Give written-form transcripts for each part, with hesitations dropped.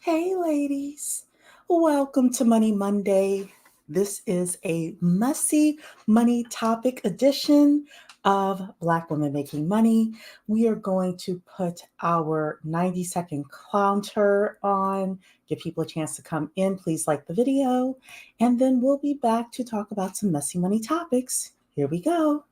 Hey, ladies. Welcome to Money Monday. This is a messy money topic edition of Black Women Making Money. We are going to put our 90-second counter on, give people a chance to come in. Please like the video, and then we'll be back to talk about some messy money topics. Here we go.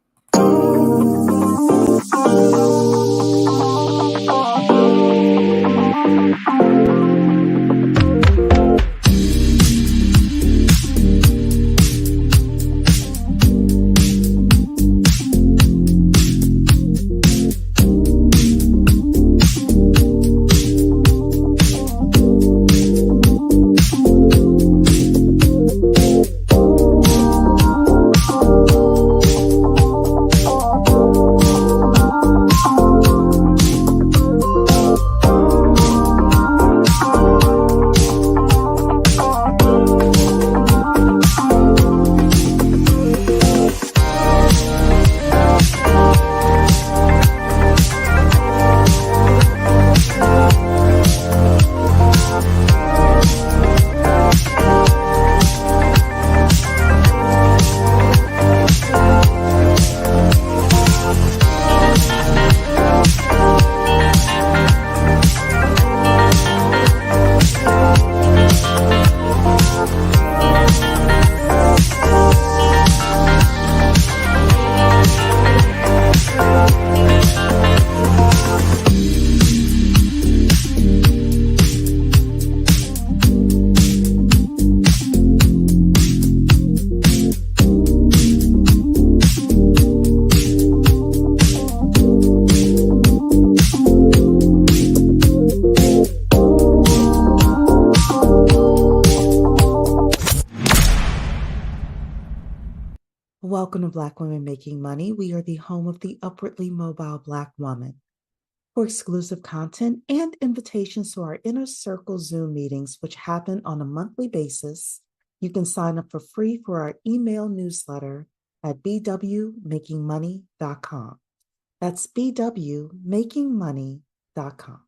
Welcome to Black Women Making Money. We are the home of the upwardly mobile Black woman. For exclusive content and invitations to our Inner Circle Zoom meetings, which happen on a monthly basis, you can sign up for free for our email newsletter at bwmakingmoney.com. That's bwmakingmoney.com.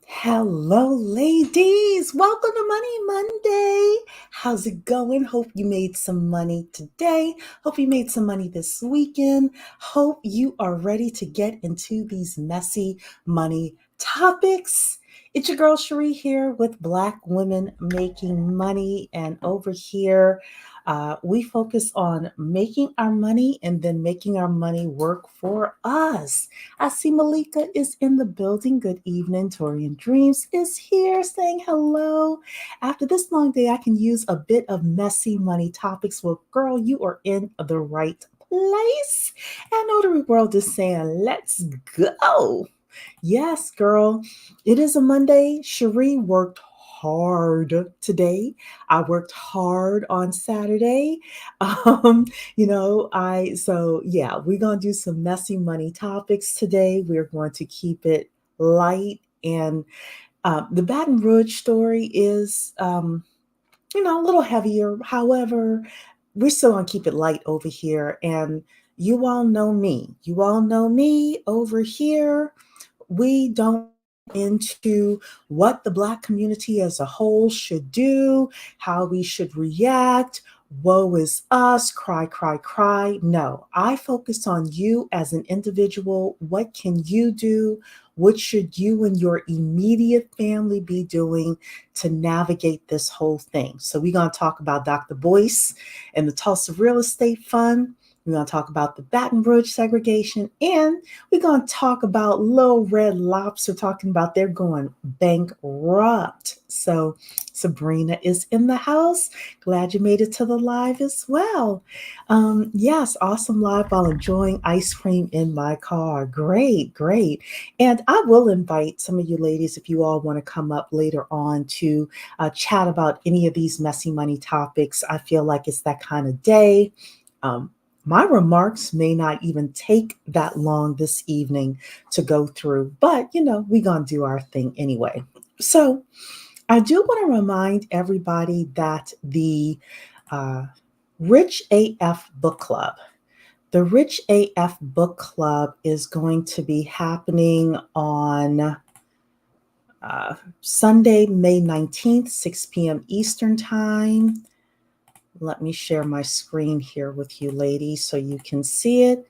Hello, ladies. Welcome to Money Monday. How's it going? Hope you made some money today. Hope you made some money this weekend. Hope you are ready to get into these messy money topics. It's your girl Cherie here with Black Women Making Money. And over here, we focus on making our money and then making our money work for us. I see Malika is in the building. Good evening. Torian Dreams is here saying hello. After this long day, I can use a bit of messy money topics. Well, girl, you are in the right place. And Notary World is saying, let's go. Yes, girl. It is a Monday. Cherie worked hard today. I worked hard on Saturday. We're gonna do some messy money topics today. We're going to keep it light, and the Baton Rouge story is a little heavier. However, we're still gonna keep it light over here, and you all know me. You all know me over here. We don't into what the Black community as a whole should do, how we should react. Woe is us, cry, cry, cry. No, I focus on you as an individual. What can you do? What should you and your immediate family be doing to navigate this whole thing? So we're going to talk about Dr. Boyce and the Tulsa Real Estate Fund. We're going to talk about the Baton Rouge segregation, and we're going to talk about Little Red Lobster, talking about they're going bankrupt. So Sabrina is in the house. Glad you made it to the live as well. Yes, awesome live while enjoying ice cream in my car. Great, great. And I will invite some of you ladies, if you all want to come up later on to chat about any of these messy money topics. I feel like it's that kind of day. My remarks may not even take that long this evening to go through, but we're going to do our thing anyway. So I do want to remind everybody that the Rich AF Book Club, the Rich AF Book Club is going to be happening on Sunday, May 19th, 6 p.m. Eastern Time. Let me share my screen here with you, ladies, so you can see it.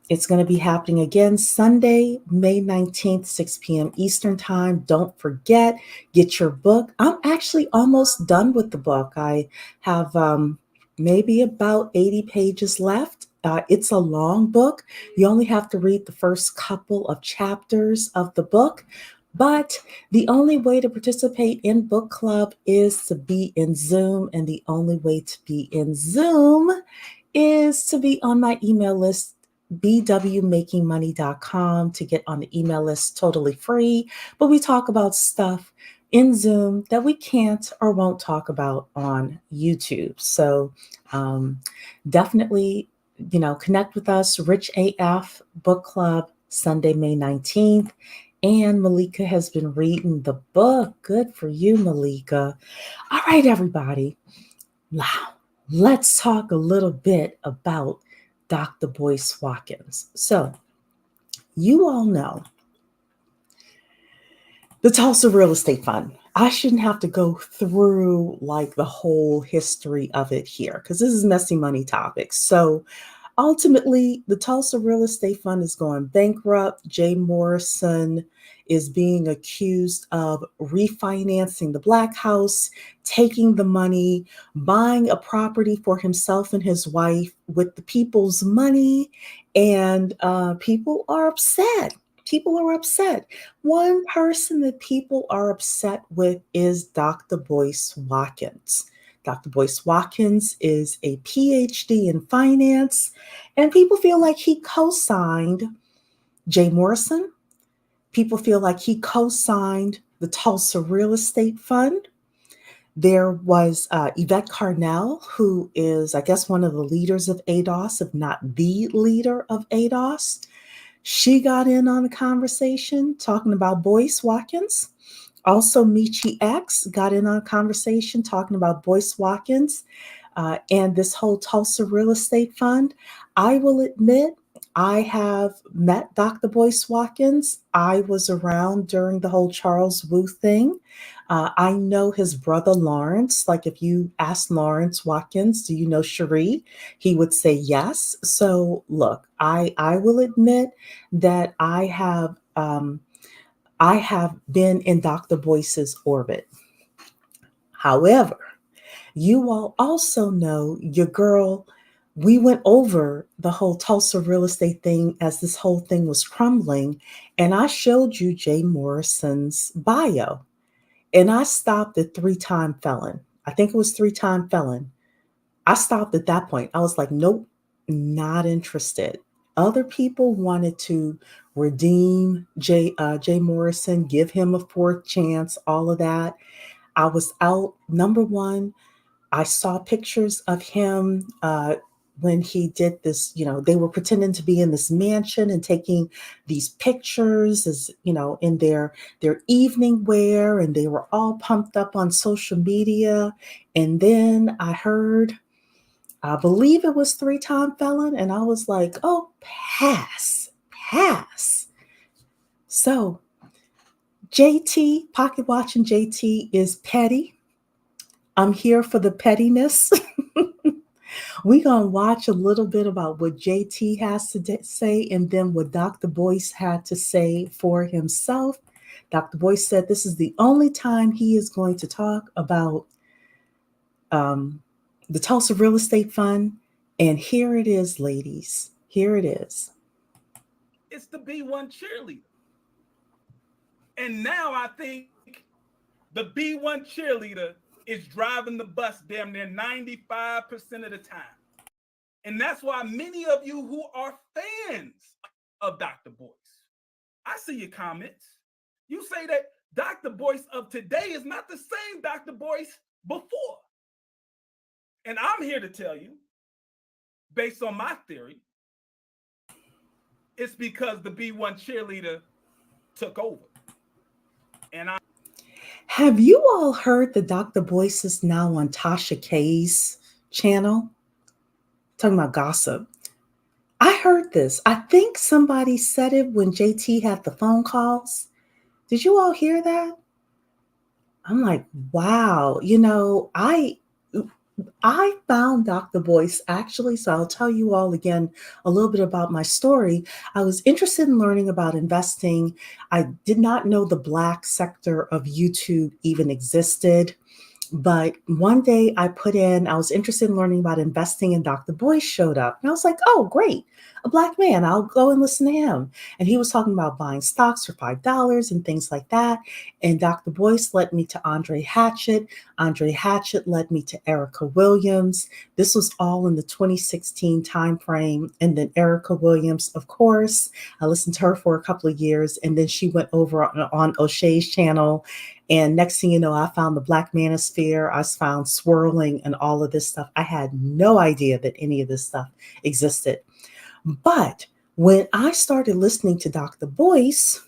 It's going to be happening again Sunday, May 19th, 6 p.m. Eastern Time. Don't forget, get your book. I'm actually almost done with the book. I have maybe about 80 pages left. It's a long book. You only have to read the first couple of chapters of the book. But the only way to participate in book club is to be in Zoom. And the only way to be in Zoom is to be on my email list, bwmakingmoney.com, to get on the email list, totally free. But we talk about stuff in Zoom that we can't or won't talk about on YouTube. So definitely, connect with us. Rich AF Book Club, Sunday, May 19th. And Malika has been reading the book. Good for you, Malika. All right, everybody. Now, let's talk a little bit about Dr. Boyce Watkins. So, you all know the Tulsa Real Estate Fund. I shouldn't have to go through like the whole history of it here because this is messy money topics. So, ultimately, the Tulsa Real Estate Fund is going bankrupt. Jay Morrison is being accused of refinancing the Black House, taking the money, buying a property for himself and his wife with the people's money, and people are upset. People are upset. One person that people are upset with is Dr. Boyce Watkins. Dr. Boyce Watkins is a PhD in finance, and people feel like he co-signed Jay Morrison. People feel like he co-signed the Tulsa Real Estate Fund. There was Yvette Carnell, who is, I guess, one of the leaders of ADOS, if not the leader of ADOS. She got in on the conversation talking about Boyce Watkins. Also, Michi X got in on a conversation talking about Boyce Watkins and this whole Tulsa Real Estate Fund. I will admit, I have met Dr. Boyce Watkins. I was around during the whole Charles Wu thing. I know his brother Lawrence. Like if you ask Lawrence Watkins, do you know Cherie? He would say yes. So look, I will admit that I have been in Dr. Boyce's orbit. However, you all also know your girl, we went over the whole Tulsa real estate thing as this whole thing was crumbling, and I showed you Jay Morrison's bio, and I stopped at three-time felon. I think it was three-time felon. I stopped at that point. I was like, nope, not interested. Other people wanted to redeem Jay Morrison, give him a fourth chance, all of that. I was out. Number one, I saw pictures of him when he did this. They were pretending to be in this mansion and taking these pictures as, in their evening wear, and they were all pumped up on social media. And then I believe it was three-time felon, and I was like, oh, pass, pass. So JT, pocket watching JT is petty. I'm here for the pettiness. We're going to watch a little bit about what JT has to say and then what Dr. Boyce had to say for himself. Dr. Boyce said this is the only time he is going to talk about the Tulsa Real Estate Fund. And here it is, ladies. Here it is. It's the B1 cheerleader. And now I think the B1 cheerleader is driving the bus damn near 95% of the time. And that's why many of you who are fans of Dr. Boyce, I see your comments. You say that Dr. Boyce of today is not the same Dr. Boyce before. And I'm here to tell you, based on my theory, it's because the B1 cheerleader took over. And have you all heard that Dr. Boyce is now on Tasha K's channel? Talking about gossip. I heard this. I think somebody said it when JT had the phone calls. Did you all hear that? I'm like, wow, I found Dr. Boyce actually, so I'll tell you all again a little bit about my story. I was interested in learning about investing. I did not know the Black sector of YouTube even existed. But one day I was interested in learning about investing, and Dr. Boyce showed up. And I was like, oh, great, a Black man. I'll go and listen to him. And he was talking about buying stocks for $5 and things like that. And Dr. Boyce led me to Andre Hatchett. Andre Hatchett led me to Erica Williams. This was all in the 2016 timeframe. And then Erica Williams, of course, I listened to her for a couple of years. And then she went over on O'Shea's channel. And next thing you know, I found the Black Manosphere. I found swirling and all of this stuff. I had no idea that any of this stuff existed. But when I started listening to Dr. Boyce,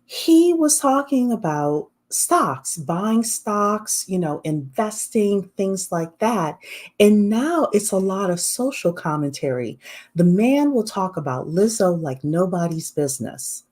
he was talking about stocks, buying stocks, investing, things like that. And now it's a lot of social commentary. The man will talk about Lizzo like nobody's business.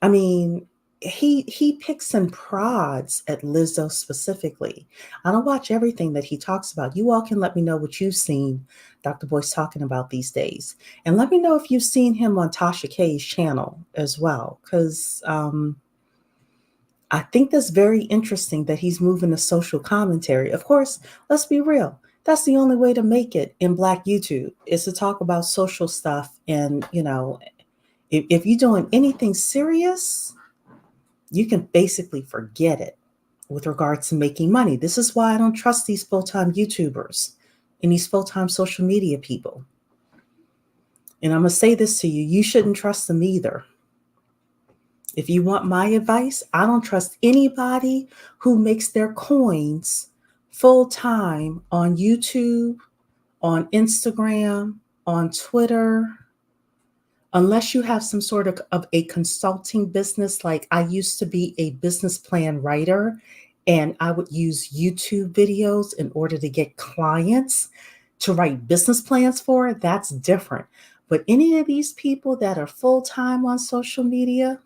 I mean, he picks and prods at Lizzo specifically. I don't watch everything that he talks about. You all can let me know what you've seen Dr. Boyce talking about these days. And let me know if you've seen him on Tasha K's channel as well, because I think that's very interesting that he's moving to social commentary. Of course, let's be real. That's the only way to make it in Black YouTube, is to talk about social stuff. And, if you're doing anything serious, you can basically forget it with regards to making money. This is why I don't trust these full-time YouTubers and these full-time social media people. And I'm going to say this to you, you shouldn't trust them either. If you want my advice, I don't trust anybody who makes their coins full-time on YouTube, on Instagram, on Twitter, unless you have some sort of a consulting business. Like I used to be a business plan writer, and I would use YouTube videos in order to get clients to write business plans for. That's different. But any of these people that are full-time on social media,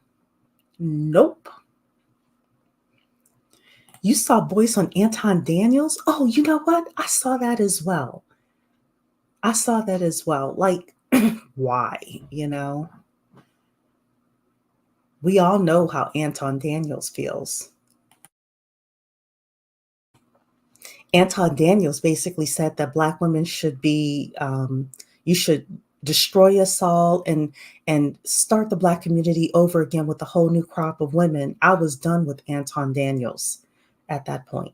nope. You saw Boyce on Anton Daniels? Oh, you know what? I saw that as well. Like, why, We all know how Anton Daniels feels. Anton Daniels basically said that Black women should be, you should destroy us all and start the Black community over again with a whole new crop of women. I was done with Anton Daniels at that point.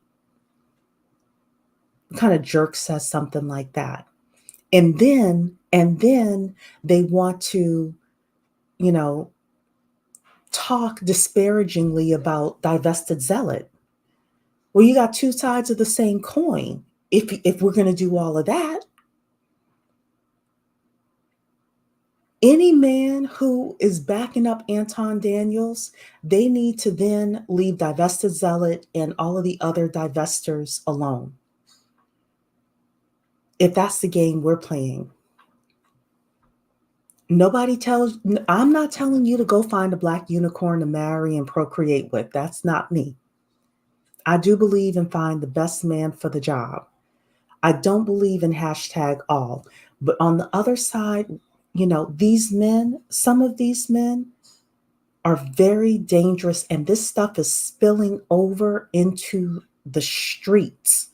What kind of jerk says something like that? And then they want to, talk disparagingly about divested zealot. Well, you got two sides of the same coin. If we're going to do all of that, any man who is backing up Anton Daniels, they need to then leave divested zealot and all of the other divestors alone. If that's the game we're playing. I'm not telling you to go find a Black unicorn to marry and procreate with. That's not me. I do believe in find the best man for the job. I don't believe in #all. But on the other side, these men, some of these men are very dangerous, and this stuff is spilling over into the streets.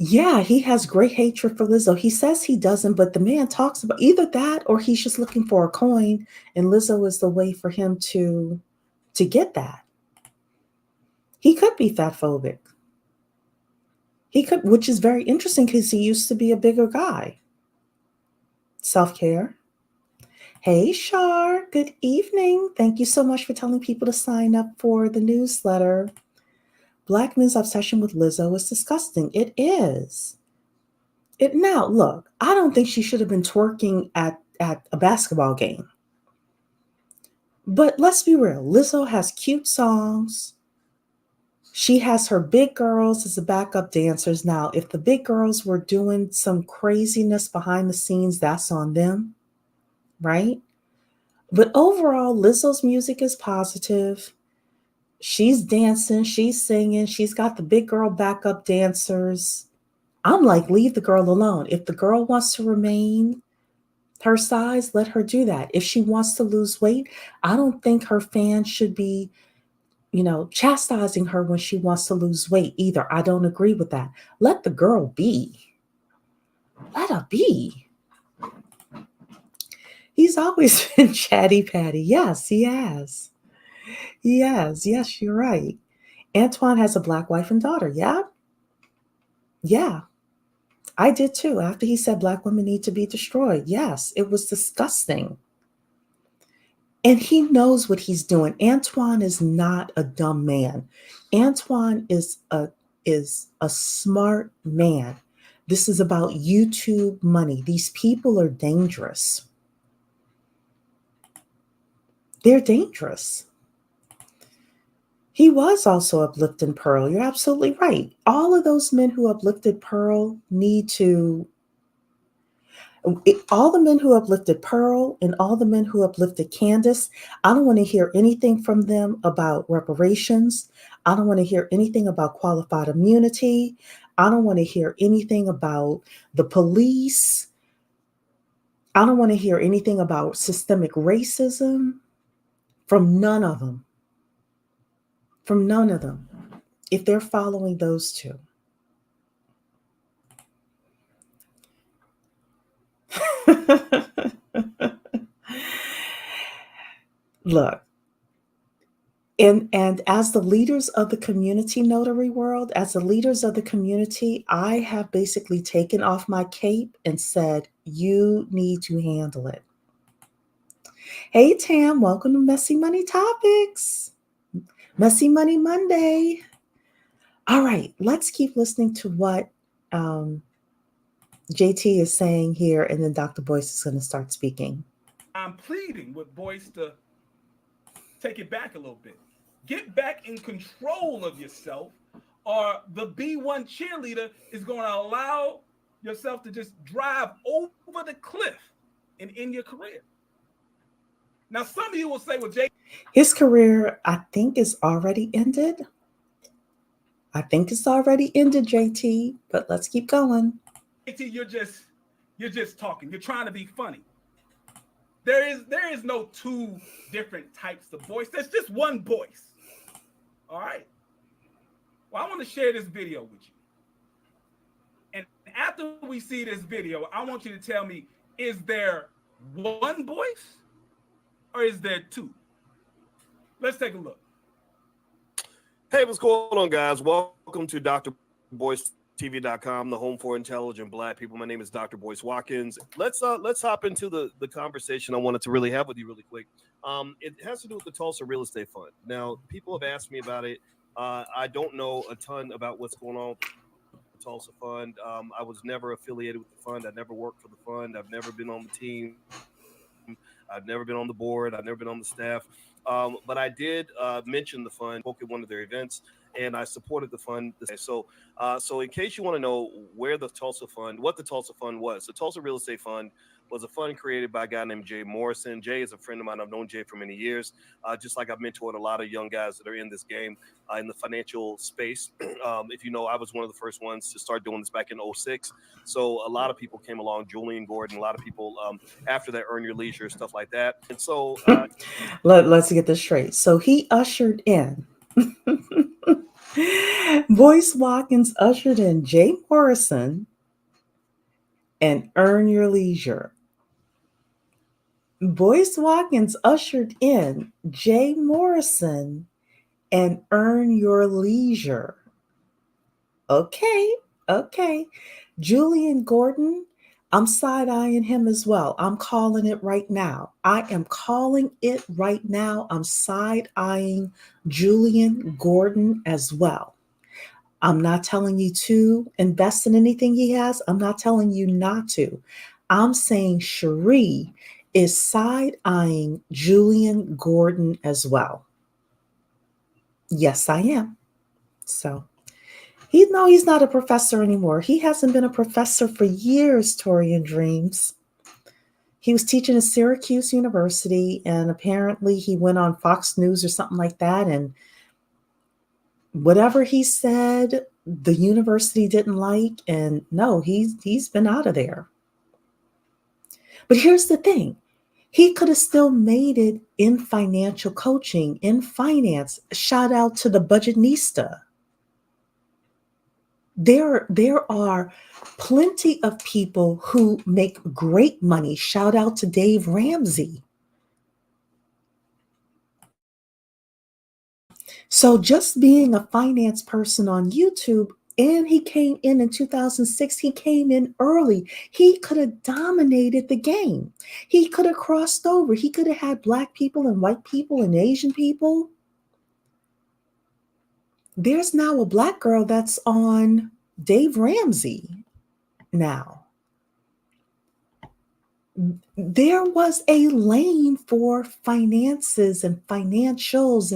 Yeah, he has great hatred for Lizzo. He says he doesn't, but the man talks about either that or he's just looking for a coin, and Lizzo is the way for him to get that. He could be fatphobic. He could, which is very interesting because he used to be a bigger guy. Self-care. Hey, Shar, good evening. Thank you so much for telling people to sign up for the newsletter. Black men's obsession with Lizzo is disgusting. It is. Now, look, I don't think she should have been twerking at a basketball game. But let's be real. Lizzo has cute songs. She has her big girls as the backup dancers. Now, if the big girls were doing some craziness behind the scenes, that's on them, right? But overall, Lizzo's music is positive. She's dancing, she's singing, she's got the big girl backup dancers. I'm like, leave the girl alone. If the girl wants to remain her size, let her do that. If she wants to lose weight, I don't think her fans should be, chastising her when she wants to lose weight either. I don't agree with that. Let the girl be. Let her be. He's always been chatty patty. Yes, he has. He has. Yes, you're right. Antoine has a black wife and daughter. Yeah. Yeah. I did too. After he said black women need to be destroyed. Yes, it was disgusting. And he knows what he's doing. Antoine is not a dumb man. Antoine is a smart man. This is about YouTube money. These people are dangerous. They're dangerous. He was also uplifting Pearl. You're absolutely right. All of those men who uplifted Pearl need to all the men who uplifted Pearl and all the men who uplifted Candace, I don't want to hear anything from them about reparations. I don't want to hear anything about qualified immunity. I don't want to hear anything about the police. I don't want to hear anything about systemic racism from none of them. From none of them. If they're following those two. Look, and as the leaders of the community notary world, as the leaders of the community, I have basically taken off my cape and said, you need to handle it. Hey Tam, welcome to Messy Money Topics. Messy Money Monday. All right, let's keep listening to what JT is saying here, and then Dr. Boyce is going to start speaking. I'm pleading with Boyce to take it back a little bit. Get back in control of yourself, or the B1 cheerleader is going to allow yourself to just drive over the cliff and end your career. Now, some of you will say, well, Jay, his career, I think, is already ended. I think it's already ended, JT, but let's keep going. you're just talking. You're trying to be funny. There is no two different types of Boyce. There's just one Boyce. All right. Well, I want to share this video with you. And after we see this video, I want you to tell me, is there one Boyce or is there two? Let's take a look. Hey, what's going on, guys? Welcome to drboycetv.com, the home for intelligent Black people. My name is Dr. Boyce Watkins. Let's hop into the conversation I wanted to really have with you really quick. It has to do with the Tulsa Real Estate Fund. Now, people have asked me about it. I don't know a ton about what's going on with the Tulsa Fund. I was never affiliated with the fund. I never worked for the fund. I've never been on the team. I've never been on the board. I've never been on the staff. But I did mention the fund, spoke at one of their events, and I supported the fund. So in case you want to know what the Tulsa Fund was, the Tulsa Real Estate Fund was a fund created by a guy named Jay Morrison. Jay is a friend of mine. I've known Jay for many years, just like I've mentored a lot of young guys that are in this game in the financial space. If you know, I was one of the first ones to start doing this back in 2006. So a lot of people came along, Julian Gordon, a lot of people after that, Earn Your Leisure, stuff like that. And so let's get this straight. So he ushered in Boyce Watkins ushered in Jay Morrison and Earn Your Leisure. Boyce Watkins ushered in Jay Morrison and Earn Your Leisure. Okay. Julian Gordon, I'm side-eyeing him as well. I'm calling it right now. I am calling it right now. I'm side-eyeing Julian Gordon as well. I'm not telling you to invest in anything he has. I'm not telling you not to. I'm saying Cherie is side-eyeing Julian Gordon as well. Yes, I am. So he's not a professor anymore. He hasn't been a professor for years, Tori and Dreams. He was teaching at Syracuse University, and apparently he went on Fox News or something like that. And whatever he said, the university didn't like. And no, he's been out of there. But here's the thing. He could have still made it in financial coaching, in finance. Shout out to the budgetnista. There are plenty of people who make great money. Shout out to Dave Ramsey. So just being a finance person on YouTube, and he came in 2006, he came in early. He could have dominated the game. He could have crossed over. He could have had Black people and white people and Asian people. There's now a Black girl that's on Dave Ramsey now. There was a lane for finances and financials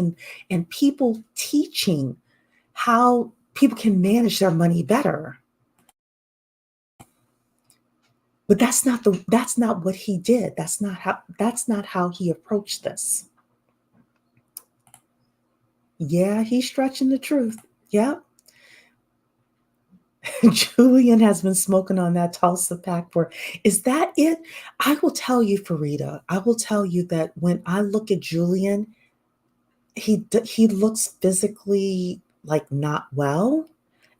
and people teaching how people can manage their money better. But that's not what he did. That's not how he approached this. Yeah, he's stretching the truth. Yeah. Julian has been smoking on that Tulsa pack for. Is that it? I will tell you, Farida, I will tell you that when I look at Julian, he looks physically like not well.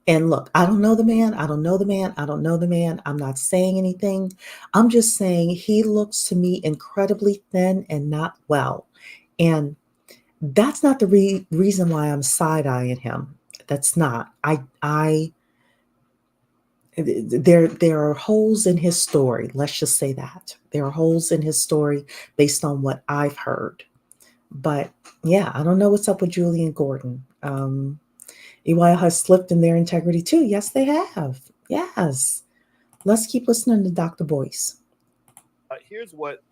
And look, I don't know the man. I don't know the man. I don't know the man. I'm not saying anything. I'm just saying he looks to me incredibly thin and not well. And that's not the reason why I'm side-eyeing him. That's not. There are holes in his story. Let's just say that. There are holes in his story based on what I've heard. But yeah, I don't know what's up with Julian Gordon. EY has slipped in their integrity too. Yes, they have. Yes. Let's keep listening to Dr. Boyce. Here's what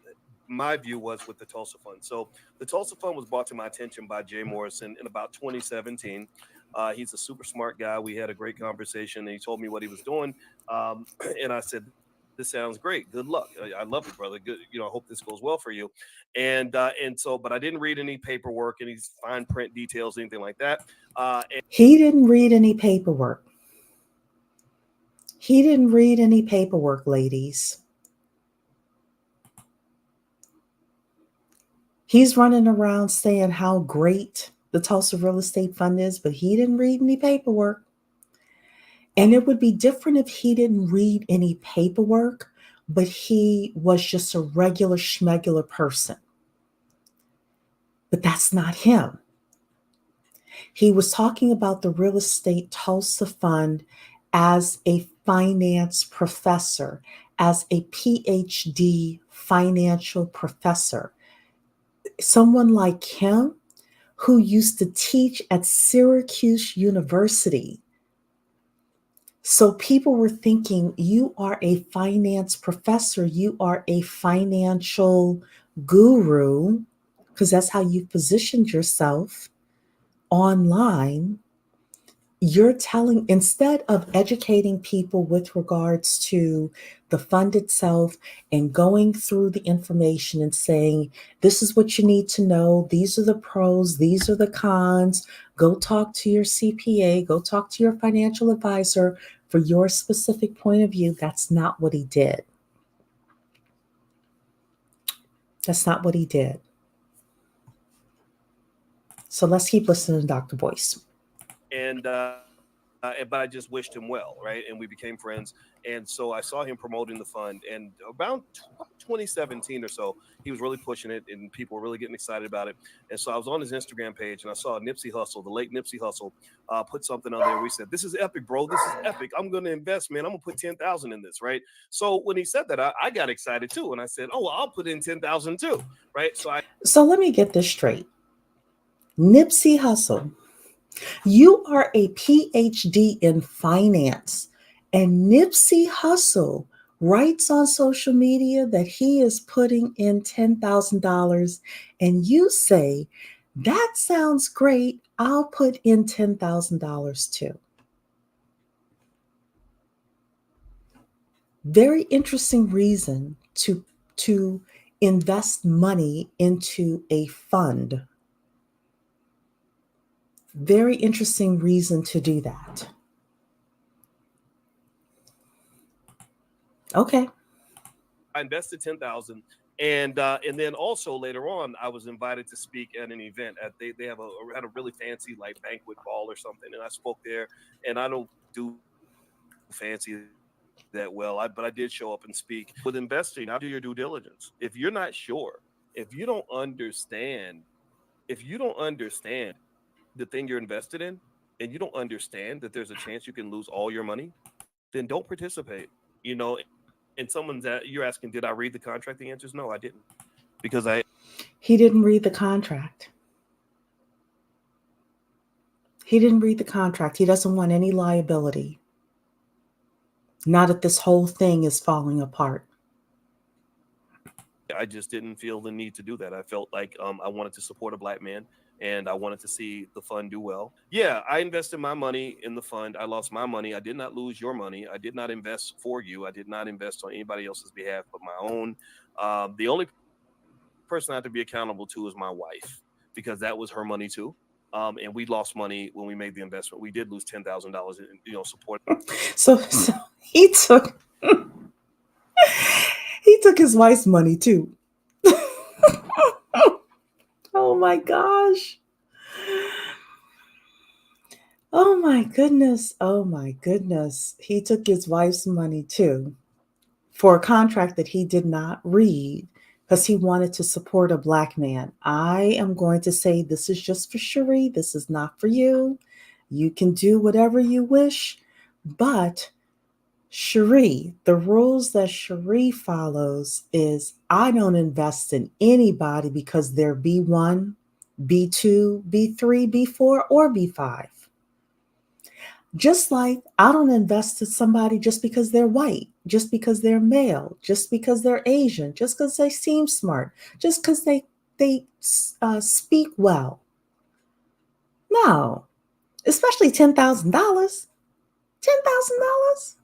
my view was with the Tulsa Fund. So the Tulsa Fund was brought to my attention by Jay Morrison in about 2017. He's a super smart guy. We had a great conversation, and he told me what he was doing. And I said, "This sounds great. Good luck. I love you, brother. Good. I hope this goes well for you." And so, but I didn't read any paperwork, any fine print details, anything like that. He didn't read any paperwork. He didn't read any paperwork, ladies. He's running around saying how great the Tulsa Real Estate Fund is, but he didn't read any paperwork. And it would be different if he didn't read any paperwork, but he was just a regular schmegular person. But that's not him. He was talking about the Real Estate Tulsa Fund as a finance professor, as a PhD financial professor. Someone like him who used to teach at Syracuse University. So people were thinking, you are a finance professor, you are a financial guru, because that's how you positioned yourself online. You're telling, instead of educating people with regards to the fund itself and going through the information and saying, this is what you need to know, these are the pros, these are the cons, go talk to your CPA, go talk to your financial advisor for your specific point of view. That's not what he did. That's not what he did. So let's keep listening to Dr. Boyce. But I just wished him well, right? And we became friends. And so I saw him promoting the fund. And around 2017 or so, he was really pushing it, and people were really getting excited about it. And so I was on his Instagram page, and I saw Nipsey Hussle, the late Nipsey Hussle, put something on there. We said, "This is epic, bro. This is epic. I'm going to invest, man. I'm going to put 10,000 in this," right? So when he said that, I got excited too, and I said, "Oh, well, I'll put in 10,000 too," right? So let me get this straight. Nipsey Hussle, you are a PhD in finance, and Nipsey Hussle writes on social media that he is putting in $10,000, and you say That sounds great. I'll put in $10,000 too. Very interesting reason to invest money into a fund. Very interesting reason to do that. Okay. I invested 10,000, and then also later on, I was invited to speak at an event. They have had a really fancy like banquet ball or something, and I spoke there. And I don't do fancy that well, but I did show up and speak. With investing, I do your due diligence. If you're not sure, if you don't understand, if you don't understand the thing you're invested in, and you don't understand that there's a chance you can lose all your money, then don't participate. You know, and someone's you're asking, did I read the contract? The answer is no, I didn't, because He didn't read the contract. He didn't read the contract. He doesn't want any liability. Not that this whole thing is falling apart. I just didn't feel the need to do that. I felt like I wanted to support a black man, and I wanted to see the fund do well. Yeah, I invested my money in the fund. I lost my money. I did not lose your money. I did not invest for you. I did not invest on anybody else's behalf but my own. The only person I have to be accountable to is my wife, because that was her money too. And we lost money when we made the investment. We did lose $10,000 in support. So he took his wife's money too. Oh my gosh. Oh my goodness. Oh my goodness. He took his wife's money too for a contract that he did not read because he wanted to support a black man. I am going to say this is just for Cherie. This is not for you. You can do whatever you wish, but Cherie, the rules that Cherie follows is I don't invest in anybody because they're B1, B2, B3, B4, or B5. Just like I don't invest in somebody just because they're white, just because they're male, just because they're Asian, just because they seem smart, just because they speak well. No, especially $10,000. $10,000.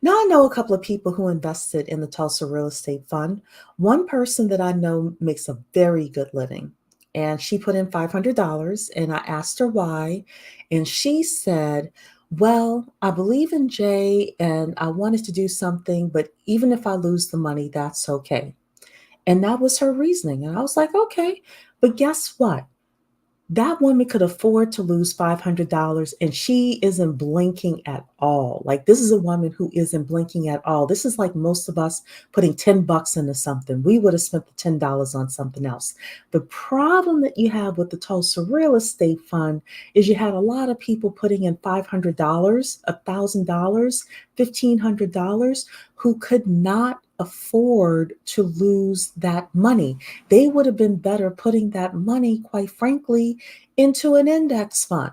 Now, I know a couple of people who invested in the Tulsa Real Estate Fund. One person that I know makes a very good living, and she put in $500, and I asked her why, and she said, well, I believe in Jay, and I wanted to do something, but even if I lose the money, that's okay. And that was her reasoning. And I was like, okay, but guess what? That woman could afford to lose $500 and she isn't blinking at all. Like, this is a woman who isn't blinking at all. This is like most of us putting $10 into something. We would have spent the $10 on something else. The problem that you have with the Tulsa Real Estate Fund is you had a lot of people putting in $500, $1,000, $1,500 who could not afford to lose that money. They would have been better putting that money, quite frankly, into an index fund.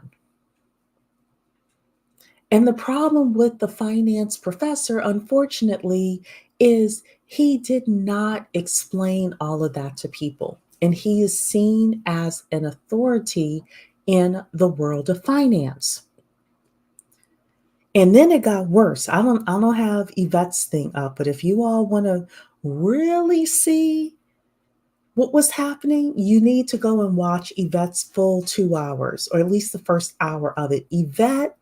And the problem with the finance professor, unfortunately, is he did not explain all of that to people. And he is seen as an authority in the world of finance. And then it got worse. I don't have Yvette's thing up, but if you all want to really see what was happening, you need to go and watch Yvette's full 2 hours, or at least the first hour of it. Yvette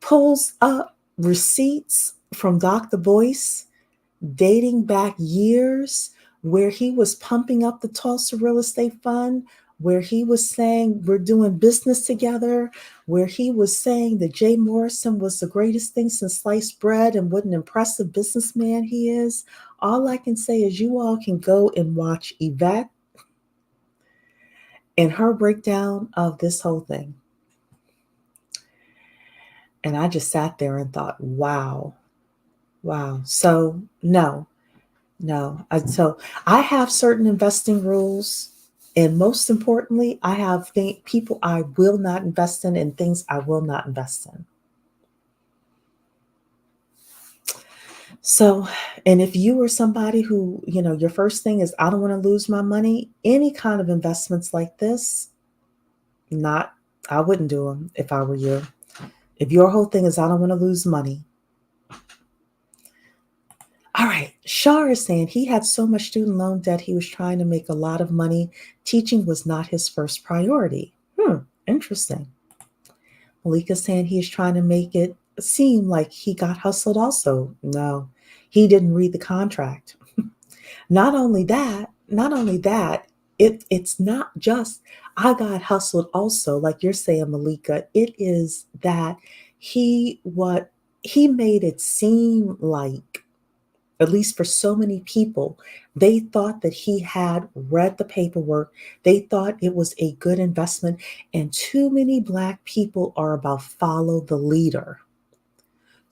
pulls up receipts from Dr. Boyce dating back years where he was pumping up the Tulsa Real Estate Fund, where he was saying we're doing business together, where he was saying that Jay Morrison was the greatest thing since sliced bread and what an impressive businessman he is. All I can say is you all can go and watch Yvette and her breakdown of this whole thing. And I just sat there and thought, wow. So no. So I have certain investing rules. And most importantly, I have people I will not invest in and things I will not invest in. So, and if you were somebody who, your first thing is, I don't want to lose my money, any kind of investments like this, not, I wouldn't do them if I were you. If your whole thing is, I don't want to lose money. All right. Shar is saying he had so much student loan debt, he was trying to make a lot of money. Teaching was not his first priority. Interesting. Malika saying he's trying to make it seem like he got hustled also. No, he didn't read the contract. Not only that, it's not just I got hustled also, like you're saying, Malika. It is that what he made it seem like, at least for so many people, they thought that he had read the paperwork. They thought it was a good investment. And too many Black people are about follow the leader.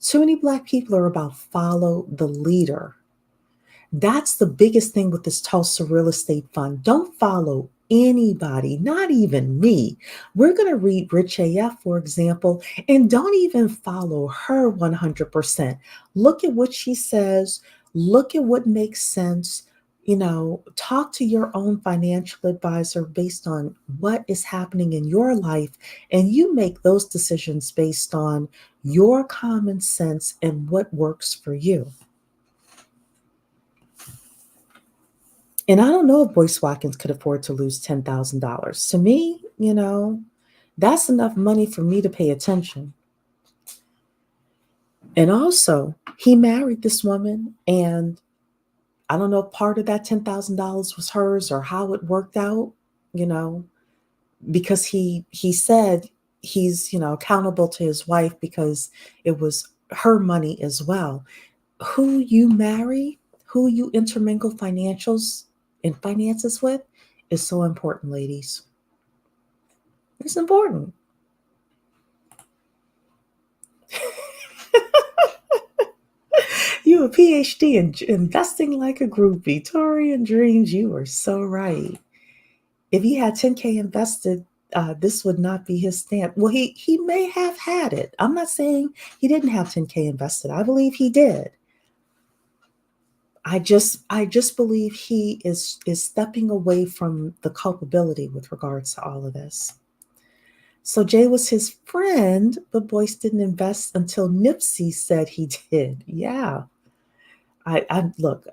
Too many Black people are about follow the leader. That's the biggest thing with this Tulsa real estate fund. Don't follow anybody, not even me. We're going to read Rich AF, for example, and don't even follow her 100%. Look at what she says, look at what makes sense. Talk to your own financial advisor based on what is happening in your life, and you make those decisions based on your common sense and what works for you. And I don't know if Boyce Watkins could afford to lose $10,000. To me, that's enough money for me to pay attention. And also, he married this woman, and I don't know if part of that $10,000 was hers or how it worked out, you know, because he said he's, accountable to his wife because it was her money as well. Who you marry, who you intermingle financials and finances with is so important, ladies. It's important. You a PhD in investing like a groupie. Tori and Dreams, you are so right. If he had 10K invested, this would not be his stamp. Well, he may have had it. I'm not saying he didn't have 10K invested. I believe he did. I just believe he is stepping away from the culpability with regards to all of this. So Jay was his friend, but Boyce didn't invest until Nipsey said he did. Yeah. I look,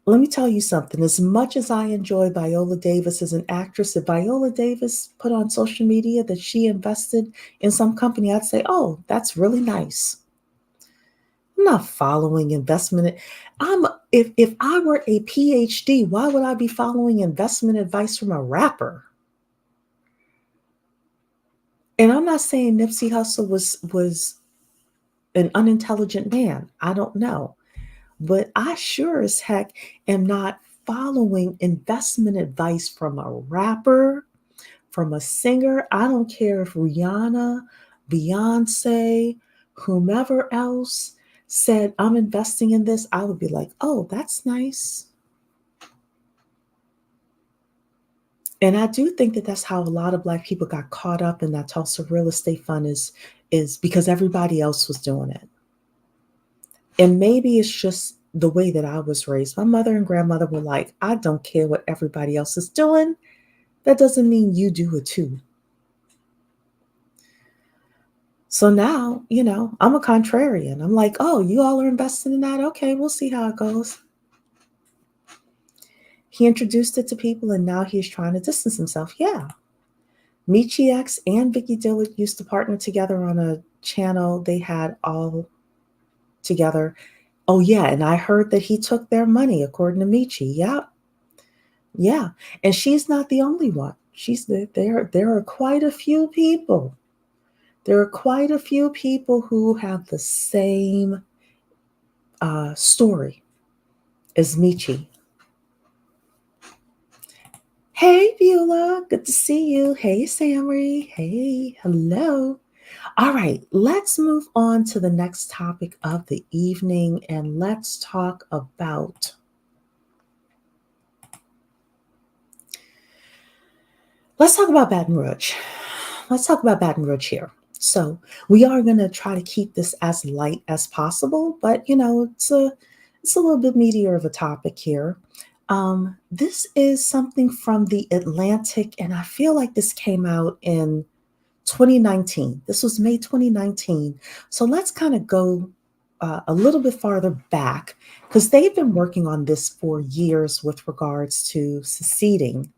let me tell you something. As much as I enjoy Viola Davis as an actress, if Viola Davis put on social media that she invested in some company, I'd say, oh, that's really nice. I'm not following investment. If I were a PhD, why would I be following investment advice from a rapper? And I'm not saying Nipsey Hussle was an unintelligent man. I don't know. But I sure as heck am not following investment advice from a rapper, from a singer. I don't care if Rihanna, Beyonce, whomever else said, I'm investing in this. I would be like, oh, that's nice. And I do think that that's how a lot of Black people got caught up in that Tulsa real estate fund is because everybody else was doing it. And maybe it's just the way that I was raised. My mother and grandmother were like, I don't care what everybody else is doing. That doesn't mean you do it too. So now, I'm a contrarian. I'm like, oh, you all are investing in that? Okay, we'll see how it goes. He introduced it to people and now he's trying to distance himself. Yeah. Michi X and Vicky Dillard used to partner together on a channel they had all together. Oh, yeah. And I heard that he took their money, according to Michi. Yeah. Yeah. And she's not the only one. There are quite a few people. There are quite a few people who have the same story as Michi. Hey, Beulah. Good to see you. Hey, Samri. Hey, hello. All right, let's move on to the next topic of the evening, and let's talk about Baton Rouge. Let's talk about Baton Rouge here. So we are going to try to keep this as light as possible, but it's a little bit meatier of a topic here. This is something from the Atlantic, and I feel like this came out in 2019. This was May 2019. So let's kind of go a little bit farther back because they've been working on this for years with regards to seceding.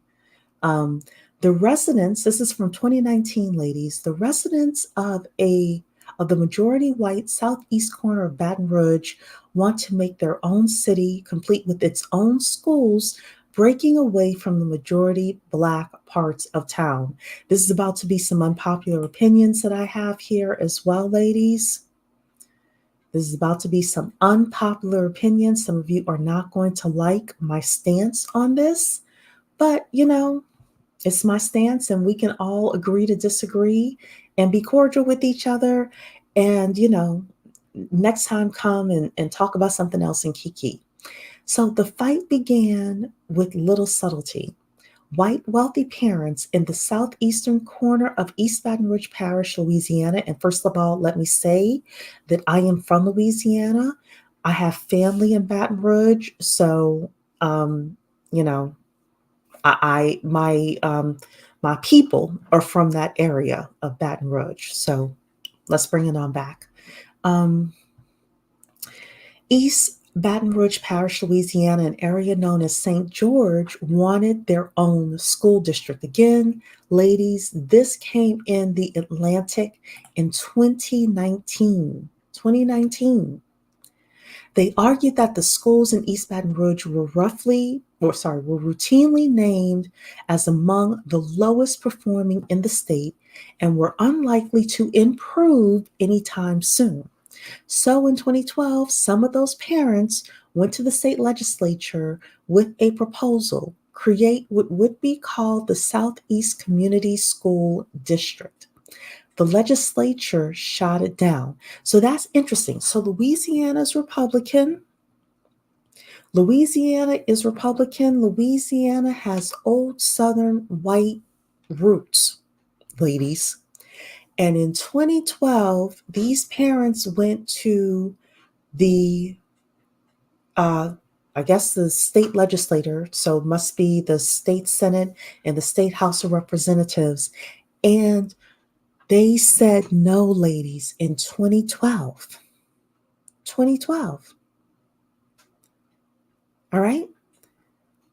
Um, the residents, this is from 2019, ladies, the residents of the majority white southeast corner of Baton Rouge want to make their own city complete with its own schools, breaking away from the majority black parts of town. This is about to be some unpopular opinions that I have here as well, ladies. This is about to be some unpopular opinions. Some of you are not going to like my stance on this, but it's my stance, and we can all agree to disagree and be cordial with each other. And, next time come and talk about something else in Kiki. So the fight began with little subtlety. White wealthy parents in the southeastern corner of East Baton Rouge Parish, Louisiana. And first of all, let me say that I am from Louisiana. I have family in Baton Rouge. So, you know, my people are from that area of Baton Rouge. So let's bring it on back. Um, East Baton Rouge Parish, Louisiana, an area known as St. George, wanted their own school district. Again, ladies, this came in the Atlantic in 2019. 2019. They argued that the schools in East Baton Rouge were routinely named as among the lowest performing in the state and were unlikely to improve anytime soon. So in 2012, some of those parents went to the state legislature with a proposal, create what would be called the Southeast Community School District. The legislature shot it down. So that's interesting. So Louisiana is Republican. Louisiana has old Southern white roots, ladies. And in 2012, these parents went to the, uh, I guess, the state legislator, so it must be the state Senate and the state House of Representatives. And they said no, ladies, in 2012. 2012. All right.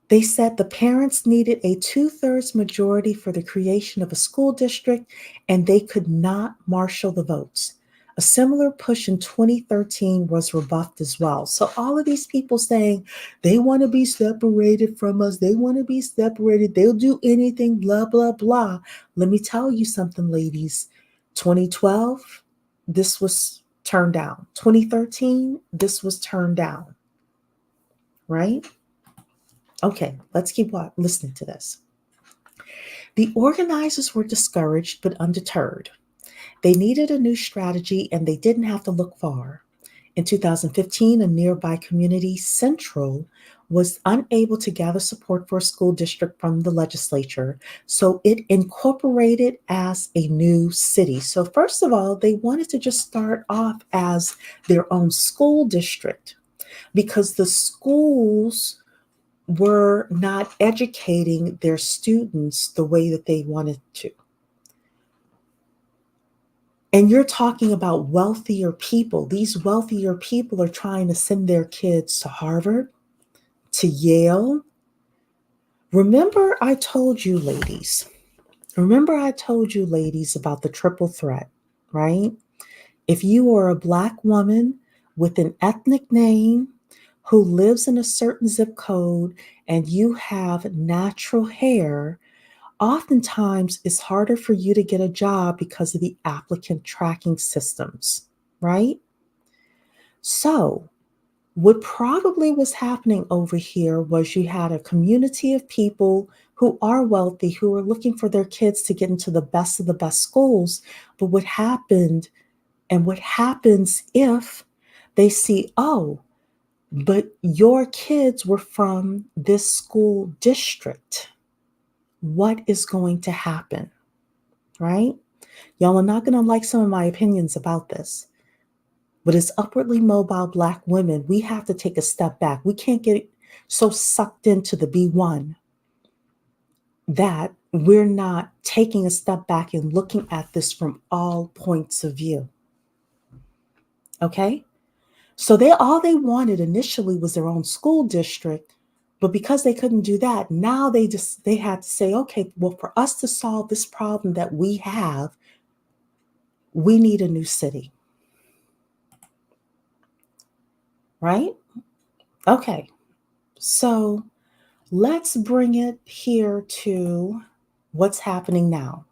They said the parents needed a 2/3 majority for the creation of a school district, and they could not marshal the votes. A similar push in 2013 was rebuffed as well. So all of these people saying they want to be separated from us, they want to be separated, they'll do anything, blah, blah, blah. Let me tell you something, ladies. 2012, this was turned down. 2013, this was turned down, right? Okay, let's keep listening to this. The organizers were discouraged but undeterred. They needed a new strategy and they didn't have to look far. In 2015, a nearby community, Central, was unable to gather support for a school district from the legislature, so it incorporated as a new city. So, first of all, they wanted to just start off as their own school district because the schools were not educating their students the way that they wanted to. And you're talking about wealthier people. These wealthier people are trying to send their kids to Harvard, to Yale. Remember, I told you, ladies, about the triple threat, right? If you are a Black woman with an ethnic name who lives in a certain zip code and you have natural hair, oftentimes it's harder for you to get a job because of the applicant tracking systems, right? So, what probably was happening over here was you had a community of people who are wealthy, who are looking for their kids to get into the best of the best schools. But what happened, and what happens if they see, oh, but your kids were from this school district, what is going to happen, right? Y'all are not going to like some of my opinions about this, but as upwardly mobile Black women, we have to take a step back. We can't get so sucked into the B1 that we're not taking a step back and looking at this from all points of view. Okay? So all they wanted initially was their own school district, but because they couldn't do that, now they had to say, okay, well, for us to solve this problem that we have, we need a new city. Right? Okay. So let's bring it here to what's happening now.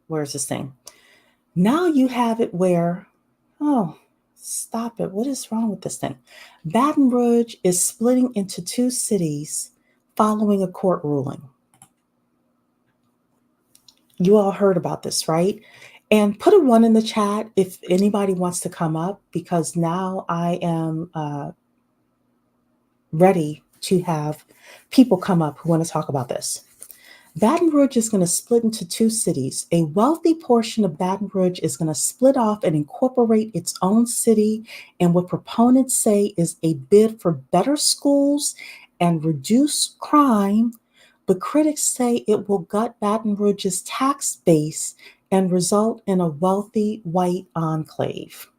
Where's this thing? Now you have it where, oh, stop it. What is wrong with this thing? Baton Rouge is splitting into two cities following a court ruling. You all heard about this, right? And put a 1 in the chat if anybody wants to come up, because now I am ready to have people come up who want to talk about this. Baton Rouge is going to split into two cities. A wealthy portion of Baton Rouge is going to split off and incorporate its own city, and what proponents say is a bid for better schools and reduce crime, but critics say it will gut Baton Rouge's tax base and result in a wealthy white enclave.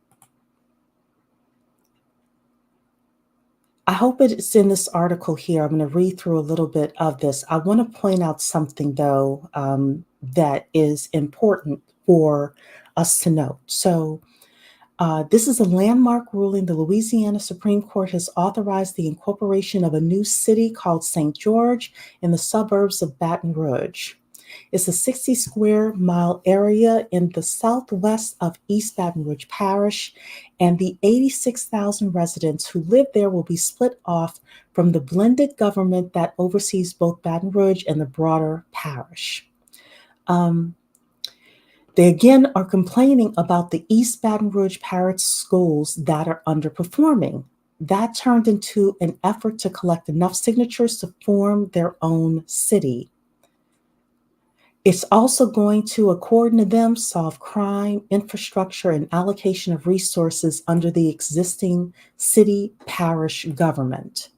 I hope it's in this article here. I'm going to read through a little bit of this. I want to point out something, though, that is important for us to note. So this is a landmark ruling. The Louisiana Supreme Court has authorized the incorporation of a new city called St. George in the suburbs of Baton Rouge. It's a 60 square mile area in the southwest of East Baton Rouge Parish, and the 86,000 residents who live there will be split off from the blended government that oversees both Baton Rouge and the broader parish. They again are complaining about the East Baton Rouge Parish schools that are underperforming. That turned into an effort to collect enough signatures to form their own city. It's also going to, according to them, solve crime, infrastructure, and allocation of resources under the existing city parish government.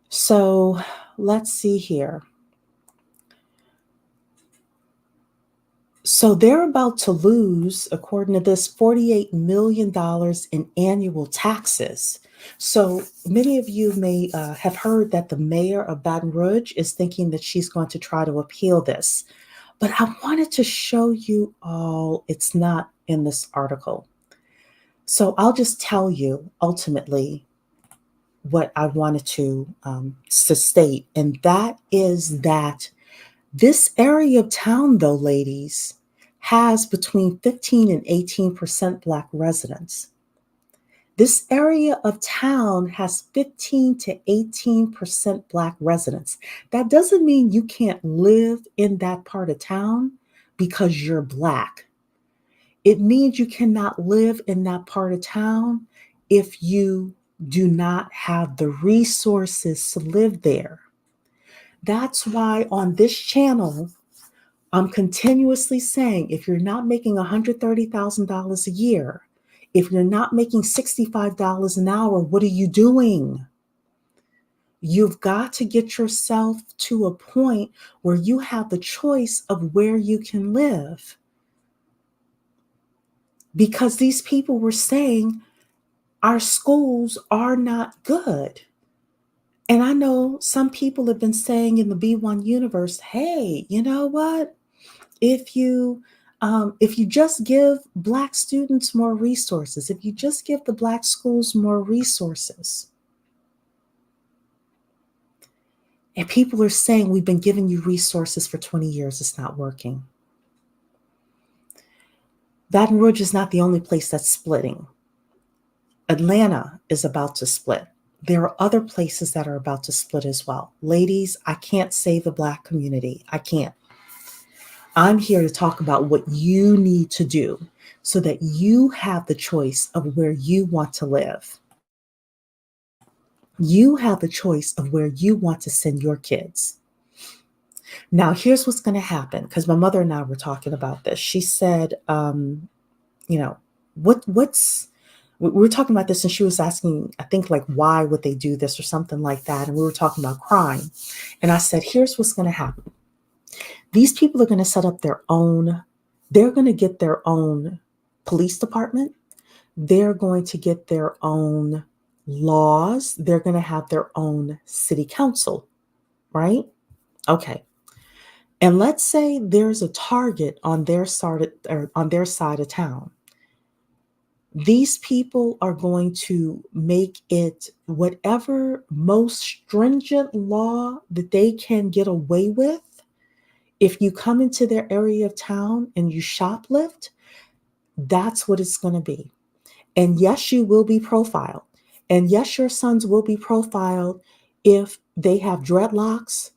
So let's see here. So they're about to lose, according to this, $48 million in annual taxes. So many of you may have heard that the mayor of Baton Rouge is thinking that she's going to try to appeal this. But I wanted to show you all it's not in this article. So I'll just tell you ultimately what I wanted to state, and that is that this area of town, though, ladies, has between 15 and 18% Black residents. This area of town has 15 to 18% Black residents. That doesn't mean you can't live in that part of town because you're Black. It means you cannot live in that part of town if you do not have the resources to live there. That's why on this channel, I'm continuously saying, if you're not making $130,000 a year, if you're not making $65 an hour, what are you doing? You've got to get yourself to a point where you have the choice of where you can live. Because these people were saying our schools are not good. And I know some people have been saying in the B1 universe, hey, you know what? If you just give Black students more resources, if you just give the Black schools more resources. And people are saying, we've been giving you resources for 20 years, it's not working. Baton Rouge is not the only place that's splitting. Atlanta is about to split. There are other places that are about to split as well. Ladies, I can't save the Black community. I can't. I'm here to talk about what you need to do so that you have the choice of where you want to live. You have the choice of where you want to send your kids. Now, here's what's going to happen, because my mother and I were talking about this. She said, you know, what's we were talking about this, and she was asking, I think, like, why would they do this or something like that. And we were talking about crime. And I said, here's what's going to happen. These people are going to set up they're going to get their own police department. They're going to get their own laws. They're going to have their own city council, right? Okay. And let's say there's a target on their side, or on their side of town. These people are going to make it whatever most stringent law that they can get away with. If you come into their area of town and you shoplift, that's what it's going to be. And yes, you will be profiled. And yes, your sons will be profiled if they have dreadlocks,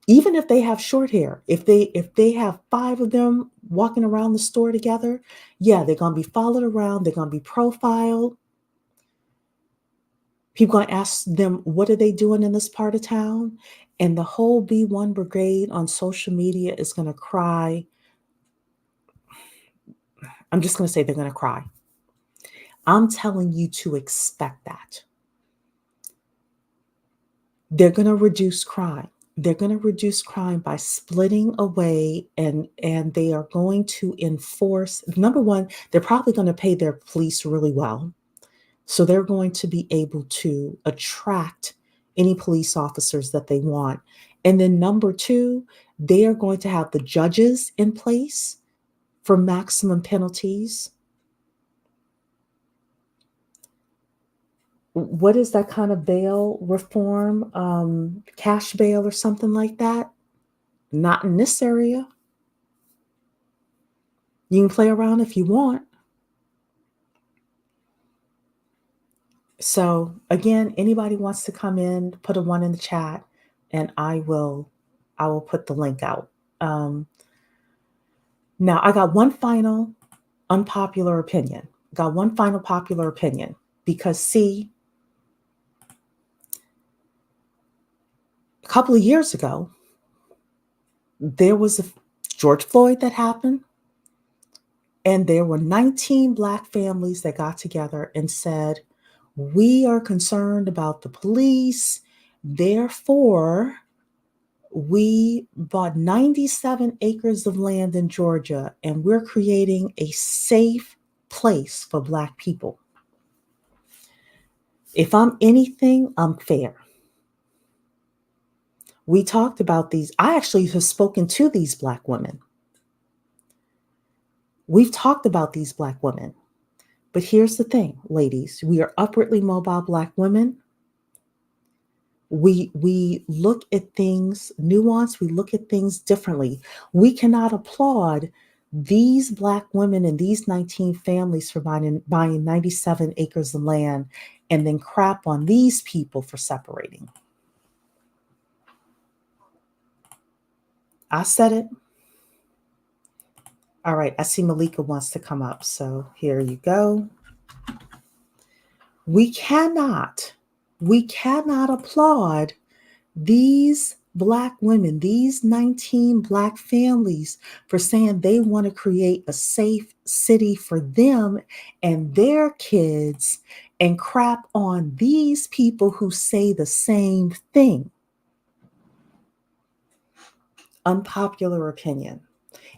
even if they have short hair. If they have 5 of them walking around the store together, yeah, they're going to be followed around. They're going to be profiled. People going to ask them, what are they doing in this part of town? And the whole B1 brigade on social media is going to cry. I'm just going to say they're going to cry. I'm telling you to expect that. They're going to reduce crime. They're going to reduce crime by splitting away, and they are going to enforce. Number one, they're probably going to pay their police really well. So they're going to be able to attract any police officers that they want. And then number two, they are going to have the judges in place for maximum penalties. What is that kind of bail reform? Cash bail or something like that? Not in this area. You can play around if you want. So again, anybody wants to come in, put a 1 in the chat, and I will put the link out. Now I got one final unpopular opinion. Got one final popular opinion, because see, a couple of years ago, there was a George Floyd that happened, and there were 19 Black families that got together and said, we are concerned about the police. Therefore, we bought 97 acres of land in Georgia, and we're creating a safe place for Black people. If I'm anything, I'm fair. We talked about these. I actually have spoken to these Black women. We've talked about these Black women. But here's the thing, ladies. We are upwardly mobile Black women. We look at things nuanced. We look at things differently. We cannot applaud these Black women and these 19 families for buying 97 acres of land and then crap on these people for separating. I said it. All right, I see Malika wants to come up. So here you go. We cannot applaud these Black women, these 19 Black families, for saying they want to create a safe city for them and their kids, and crap on these people who say the same thing. Unpopular opinion.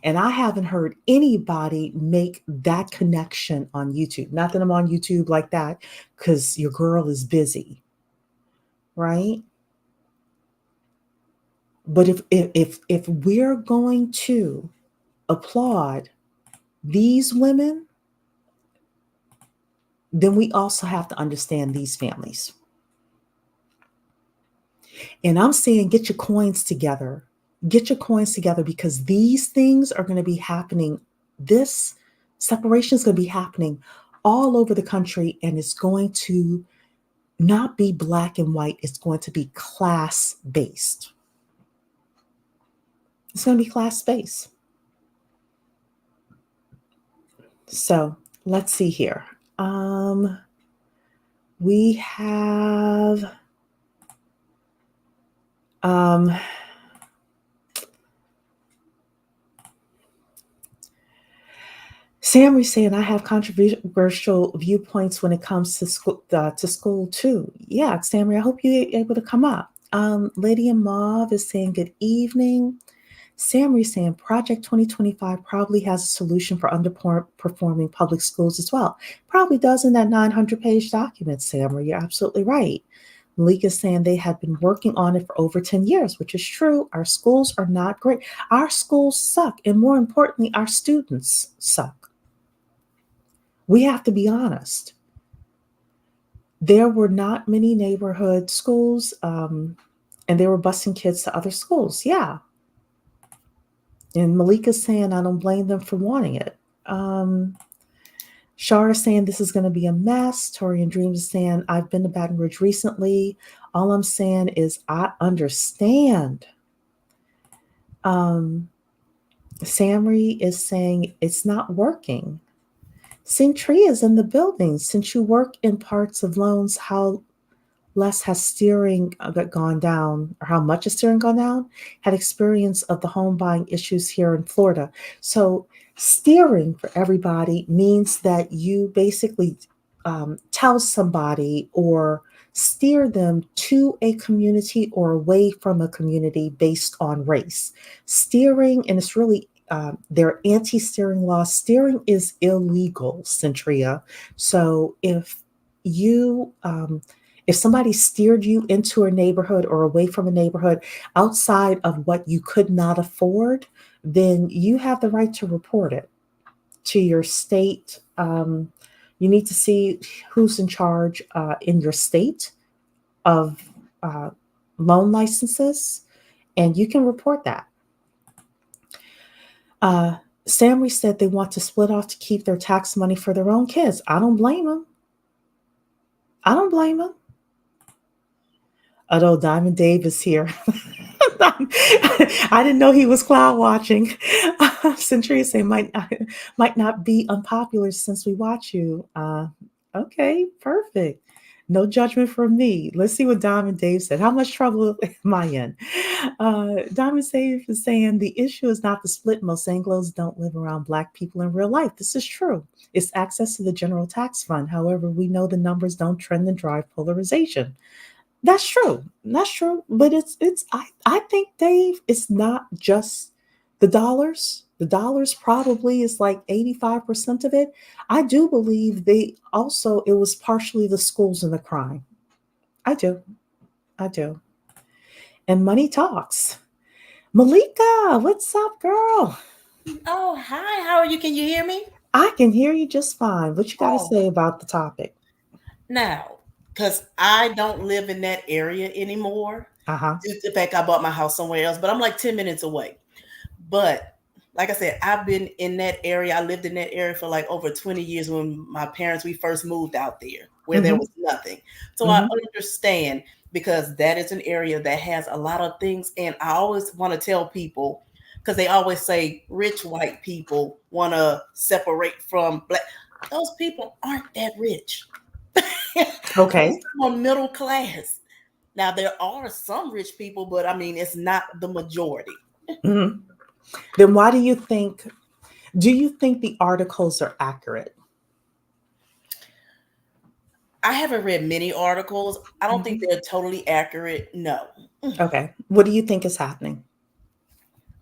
And I haven't heard anybody make that connection on YouTube. Not that I'm on YouTube like that, because your girl is busy, right? But if we're going to applaud these women, then we also have to understand these families. And I'm saying, get your coins together. Get your coins together, because these things are going to be happening. This separation is going to be happening all over the country, and it's going to not be black and white. It's going to be class-based. It's going to be class-based. So let's see here. We have Sammy's saying I have controversial viewpoints when it comes to school too. Yeah, Sammy, I hope you're able to come up. Lady and Mauve is saying good evening. Sammy saying Project 2025 probably has a solution for underperforming public schools as well. Probably does in that 900-page document, Sammy. You're absolutely right. Malika is saying they have been working on it for over 10 years, which is true. Our schools are not great. Our schools suck. And more importantly, our students suck. We have to be honest. There were not many neighborhood schools, and they were busing kids to other schools. Yeah. And Malika's saying, I don't blame them for wanting it. Shar is saying this is going to be a mess. Tori and Dreams is saying, I've been to Baton Rouge recently. All I'm saying is I understand. Samri is saying it's not working. Sintria is in the building. Since you work in parts of loans, how less has steering gone down, or how much has steering gone down? Had experience of the home buying issues here in Florida. So steering for everybody means that you basically tell somebody or steer them to a community or away from a community based on race. Steering, and it's really their anti-steering law. Steering is illegal, Centria. So you if somebody steered you into a neighborhood or away from a neighborhood outside of what you could not afford, then you have the right to report it to your state. You need to see who's in charge in your state of uh, loan licenses, and you can report that. Samry said they want to split off to keep their tax money for their own kids. I don't blame them. I don't blame them. Although Diamond Dave is here. I didn't know he was cloud watching. Centuria say might not be unpopular since we watch you. Okay, perfect. No judgment from me. Let's see what Diamond Dave said. How much trouble am I in? Diamond Dave is saying the issue is not the split. Most Anglos don't live around Black people in real life. This is true. It's access to the general tax fund. However, we know the numbers don't trend and drive polarization. That's true. That's true. But I think, Dave, it's not just the dollars. The dollars probably is like 85% of it. I do believe it was partially the schools and the crime. I do. I do. And money talks. Malika, what's up, girl? Oh, hi. How are you? Can you hear me? I can hear you just fine. What you got to Oh, say about the topic? now, because I don't live in that area anymore. Uh-huh. Due to the fact I bought my house somewhere else, but I'm like 10 minutes away. But like I said, I've been in that area. I lived in that area for like over 20 years when my parents, we first moved out there where there Mm-hmm. was nothing. So I Mm-hmm. understand because that is an area that has a lot of things. And I always want to tell people, because they always say rich white people want to separate from black. Those people aren't that rich. Okay. Most of them are middle class. Now there are some rich people, but I mean it's not the majority. Mm-hmm. Then why do you think the articles are accurate? I haven't read many articles. I don't think Mhm. they're totally accurate. No. Okay. What do you think is happening?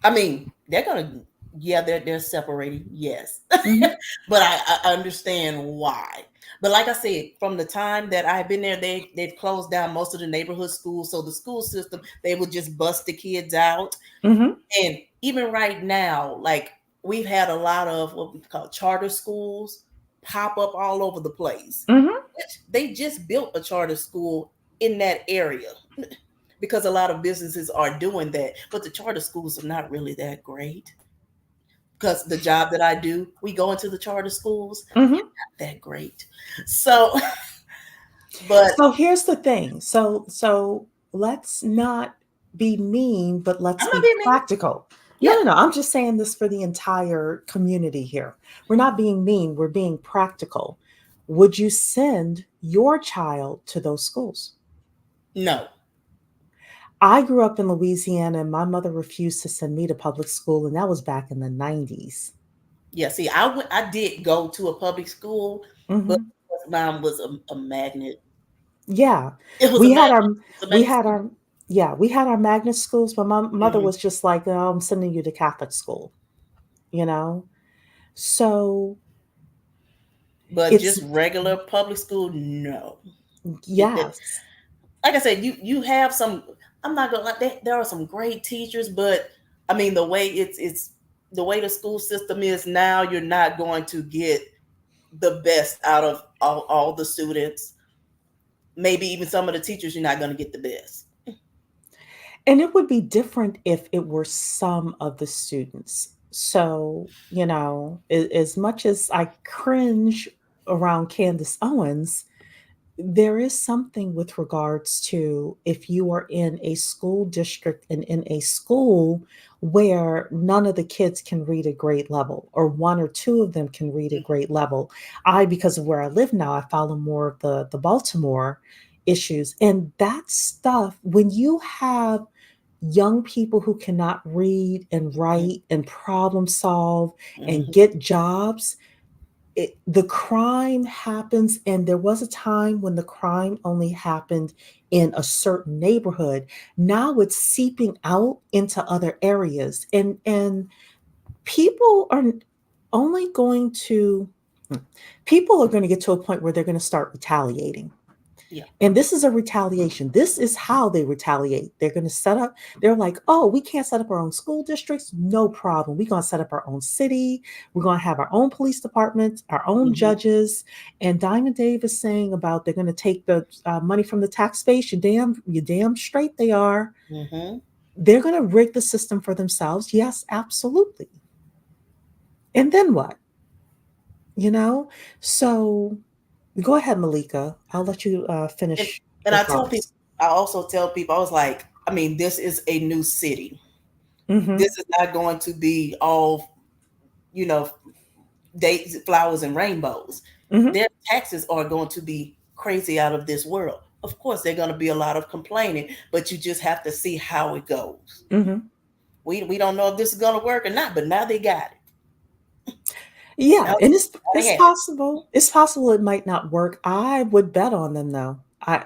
I mean, they're gonna yeah, they're separating, yes. Mhm. But I understand why. But like I said, from the time that I've been there, they've closed down most of the neighborhood schools. So the school system, they would just bust the kids out. Mhm. And even right now, like we've had a lot of what we call charter schools pop up all over the place. Mhm. They just built a charter school in that area because a lot of businesses are doing that. But the charter schools are not really that great because the job that I do, we go into the charter schools, Mhm. not that great. So, but So here's the thing. So let's not be mean, but let's I'm not be being mean. practical. No, Yeah, no, no. I'm just saying this for the entire community here. We're not being mean, we're being practical. Would you send your child to those schools? no. I grew up in Louisiana and my mother refused to send me to public school, and that was back in the 90s. Yeah, see, I did go to a public school, but Hmm. mine was a magnet. Yeah, It was a we had magnet. our It was a we magnet had school. our yeah, we had our magnet schools, but my mother Hmm. was just like, "Oh, I'm sending you to Catholic school," you know. So But it's just regular public school, no. It, yes. like I said, you have some. I'm not gonna like there are some great teachers, but I mean the way it's the way the school system is now, you're not going to get the best out of all the students. Maybe even some of the teachers, you're not going to get the best. And it would be different if it were some of the students. So, as much as I cringe around Candace Owens, there is something with regards to if you are in a school district and in a school where none of the kids can read a grade level, or one or two of them can read a grade level. Because of where I live now, I follow more of the Baltimore issues. And that stuff, when you have young people who cannot read and Mm-hmm. write and problem solve and Mm-hmm. get jobs, the crime happens. And there was a time when the crime only happened in a certain neighborhood. Now it's seeping out into other areas, and people are only going to people are going to get to a point where they're going to start retaliating. Yeah. And this is a retaliation. This is how they retaliate. They're going to set up, they're like, oh, we can't set up our own school districts. No problem. We're going to set up our own city. We're going to have our own police department, our own Mm-hmm. judges. And Diamond Dave is saying about they're going to take the money from the tax base. You damn straight they are. Mm-hmm. They're going to rig the system for themselves. Yes, absolutely. And then what? You know? So go ahead, Malika. I'll let you And finish and your I tell people, thoughts. I also tell people, I was like, I mean, this is a new city. Hmm. This is not going to be all, you know, dates, flowers, and rainbows. Hmm. Their taxes are going to be crazy out of this world. Of course, there's going to be a lot of complaining, but you just have to see how it goes. Hmm. We don't know if this is going to work or not, but now they got it. Yeah, Now and it's they it's have it. possible. It's possible it might not work. I would bet on them though.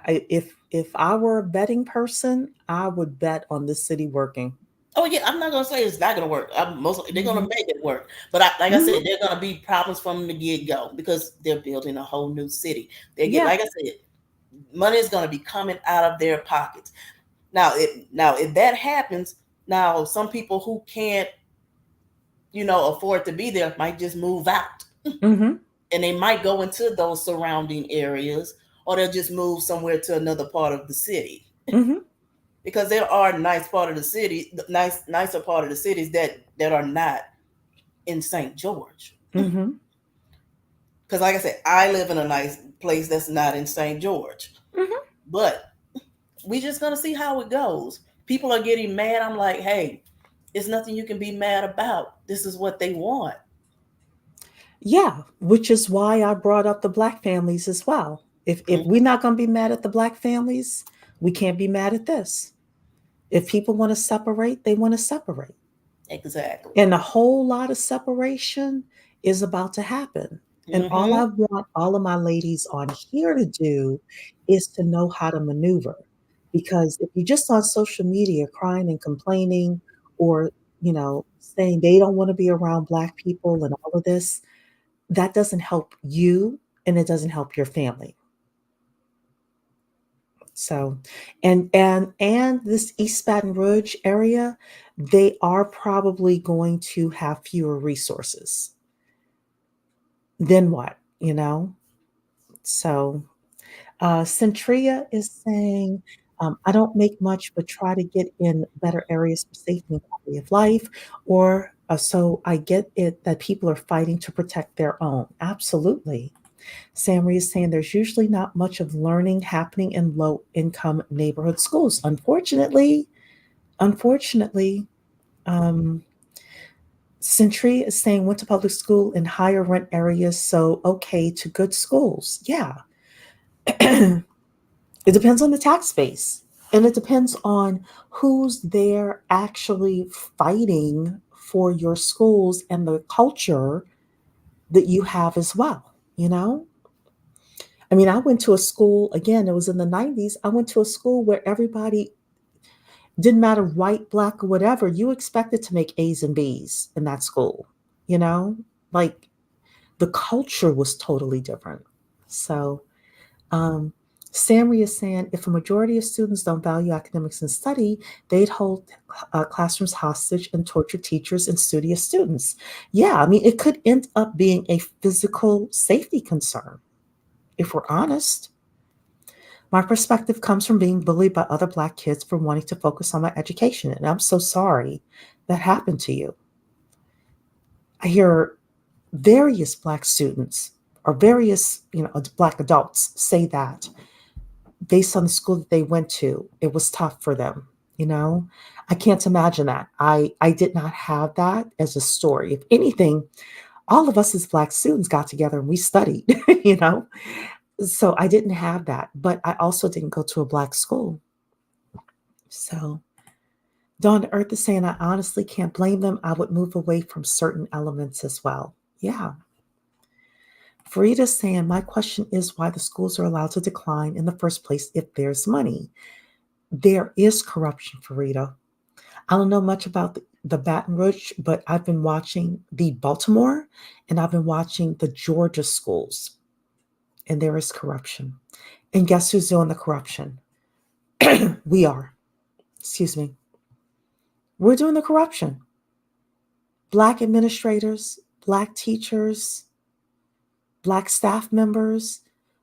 If I were a betting person, I would bet on this city working. Oh yeah, I'm not gonna say it's not gonna work. I'm mostly they're gonna Hmm. make it work, but like I said, Hmm. there are gonna be problems from the get go because they're building a whole new city. They get, Yeah. like I said, money is gonna be coming out of their pockets. Now if that happens, now some people who can't afford to be there might just move out, Hmm. and they might go into those surrounding areas, or they'll just move somewhere to another part of the city Hmm. because there are nicer part of the cities that are not in St. George. Hmm. Because, like I said, I live in a nice place that's not in St. George. Hmm. But we just gonna see how it goes. People are getting mad. I'm like, hey, it's nothing you can be mad about. This is what they want. Yeah, which is why I brought up the black families as well. If Mhm. we're not going to be mad at the black families, we can't be mad at this. If people want to separate, they want to separate. Exactly. And a whole lot of separation is about to happen. And all Hmm. I want all of my ladies on here to do is to know how to maneuver. Because if you're just on social media crying and complaining, or, saying they don't want to be around black people and all of this, that doesn't help you and it doesn't help your family. So, and this East Baton Rouge area, they are probably going to have fewer resources. Then what, you know? So, Centria is saying, I don't make much, but try to get in better areas for safety and quality of life. Or so I get it that people are fighting to protect their own. Absolutely. Samri is saying there's usually not much of learning happening in low income neighborhood schools. Unfortunately, um, Century is saying went to public school in higher rent areas, so okay to good schools. Yeah. It depends on the tax base, and it depends on who's there actually fighting for your schools and the culture that you have as well, you know? I mean, I went to a school, again, it was in the 90s. I went to a school where everybody, didn't matter white, black, or whatever, you expected to make A's and B's in that school, you know? Like the culture was totally different. So, um, Samri is saying if a majority of students don't value academics and study, they'd hold classrooms hostage and torture teachers and studious students. Yeah, I mean, it could end up being a physical safety concern, if we're honest. My perspective comes from being bullied by other Black kids for wanting to focus on my education. And I'm so sorry that happened to you. I hear various Black students or various, Black adults say that based on the school that they went to, it was tough for them. You know, I can't imagine that. I did not have that as a story. If anything, all of us as Black students got together and we studied, you know. So I didn't have that, but I also didn't go to a Black school. So Dawn to Earth is saying, I honestly can't blame them. I would move away from certain elements as well. Yeah. Farida's saying, my question is why the schools are allowed to decline in the first place if there's money. There is corruption, Farida. I don't know much about the Baton Rouge, but I've been watching the Baltimore and I've been watching the Georgia schools, and there is corruption. And guess who's doing the corruption? We are. Excuse me. We're doing the corruption. Black administrators, Black teachers, Black staff members,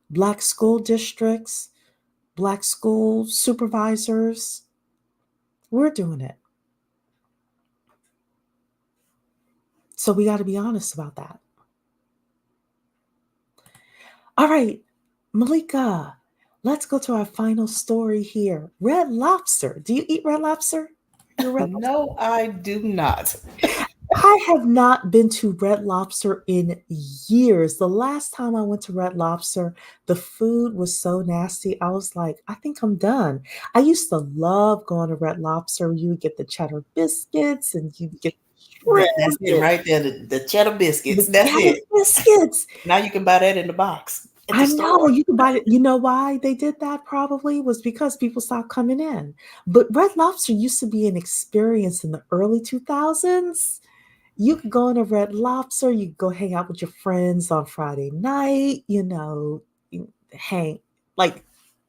Black school districts, Black school supervisors. We're doing it. So we got to be honest about that. All right, Malika, let's go to our final story here. Red Lobster. Do you eat Red Lobster? No, I do not. I have not been to Red Lobster in years. The last time I went to Red Lobster, the food was so nasty. I was like, I think I'm done. I used to love going to Red Lobster. You would get the cheddar biscuits and you get shrimp. That's it right there. The cheddar biscuits. The That's cheddar it. biscuits. Now you can buy that in the box at the I know store. you can buy it. You know why they did that? Probably was because people stopped coming in. But Red Lobster used to be an experience in the early 2000s. You could go in a Red Lobster, you could go hang out with your friends on Friday night, hang like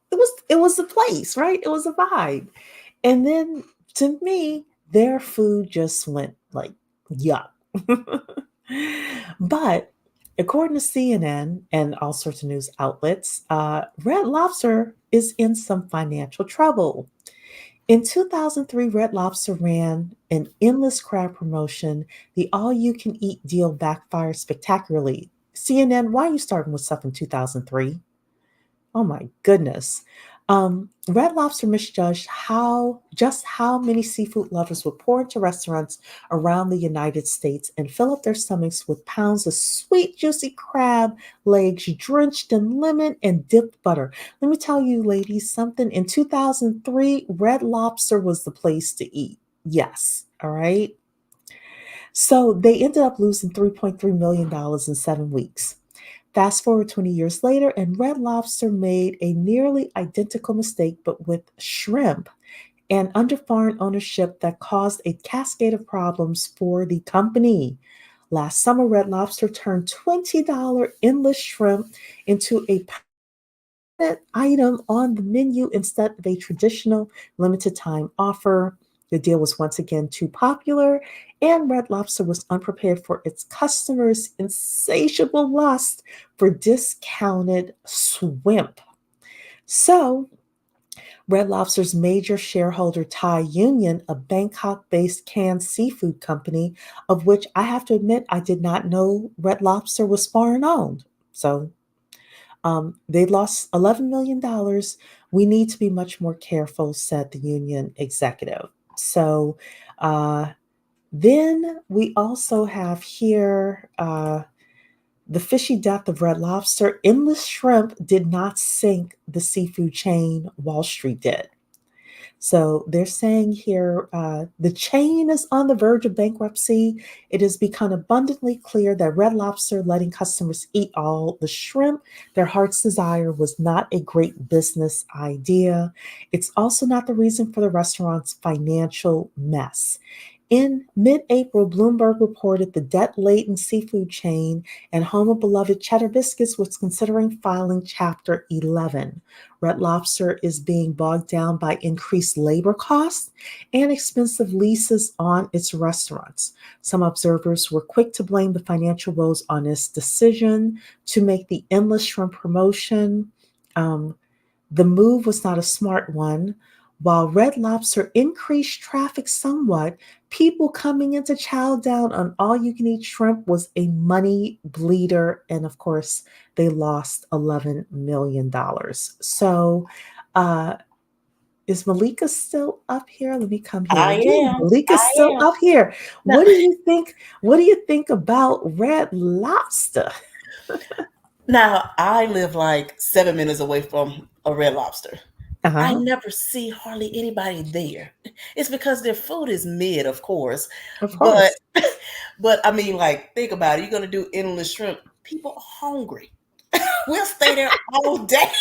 it was a place, right? It was a vibe. And then to me, their food just went like yuck. But according to CNN and all sorts of news outlets, Red Lobster is in some financial trouble. In 2003, Red Lobster ran an endless crab promotion. The all you can eat deal backfired spectacularly. CNN, why are you starting with stuff in 2003? Oh my goodness. Red Lobster misjudged how many seafood lovers would pour into restaurants around the United States and fill up their stomachs with pounds of sweet, juicy crab legs drenched in lemon and dipped butter. Let me tell you, ladies, something. In 2003, Red Lobster was the place to eat. Yes. All right. So they ended up losing $3.3 million in 7 weeks. Fast forward 20 years later, and Red Lobster made a nearly identical mistake, but with shrimp and under foreign ownership that caused a cascade of problems for the company. Last summer, Red Lobster turned $20 endless shrimp into a item on the menu instead of a traditional limited time offer. The deal was once again too popular, and Red Lobster was unprepared for its customers' insatiable lust for discounted shrimp. So, Red Lobster's major shareholder, Thai Union, a Bangkok based canned seafood company, of which I have to admit I did not know Red Lobster was foreign owned. So, they lost $11 million. We need to be much more careful, said the union executive. So then we also have here the fishy death of Red Lobster. Endless shrimp did not sink the seafood chain, Wall Street did. So they're saying here the chain is on the verge of bankruptcy. It has become abundantly clear that Red Lobster letting customers eat all the shrimp their heart's desire was not a great business idea. It's also not the reason for the restaurant's financial mess. In mid April, Bloomberg reported the debt laden seafood chain and home of beloved Cheddar Biscuits was considering filing Chapter 11. Red Lobster is being bogged down by increased labor costs and expensive leases on its restaurants. Some observers were quick to blame the financial woes on its decision to make the endless shrimp promotion. Um, the move was not a smart one. While Red Lobster increased traffic somewhat, people coming in to chow down on all you can eat shrimp was a money bleeder. And of course, they lost $11 million. So, uh, is Malika still up here? Let me come here. I Yeah, am. Malika's I still am. up here. Now, What do you think? What do you think about Red Lobster? now I live like 7 minutes away from a Red Lobster. I Uh-huh. never see hardly anybody there. It's because their food is mid, of course. Of But course. but I mean, like, think about it. You're gonna do endless shrimp. People are hungry. We'll stay there all day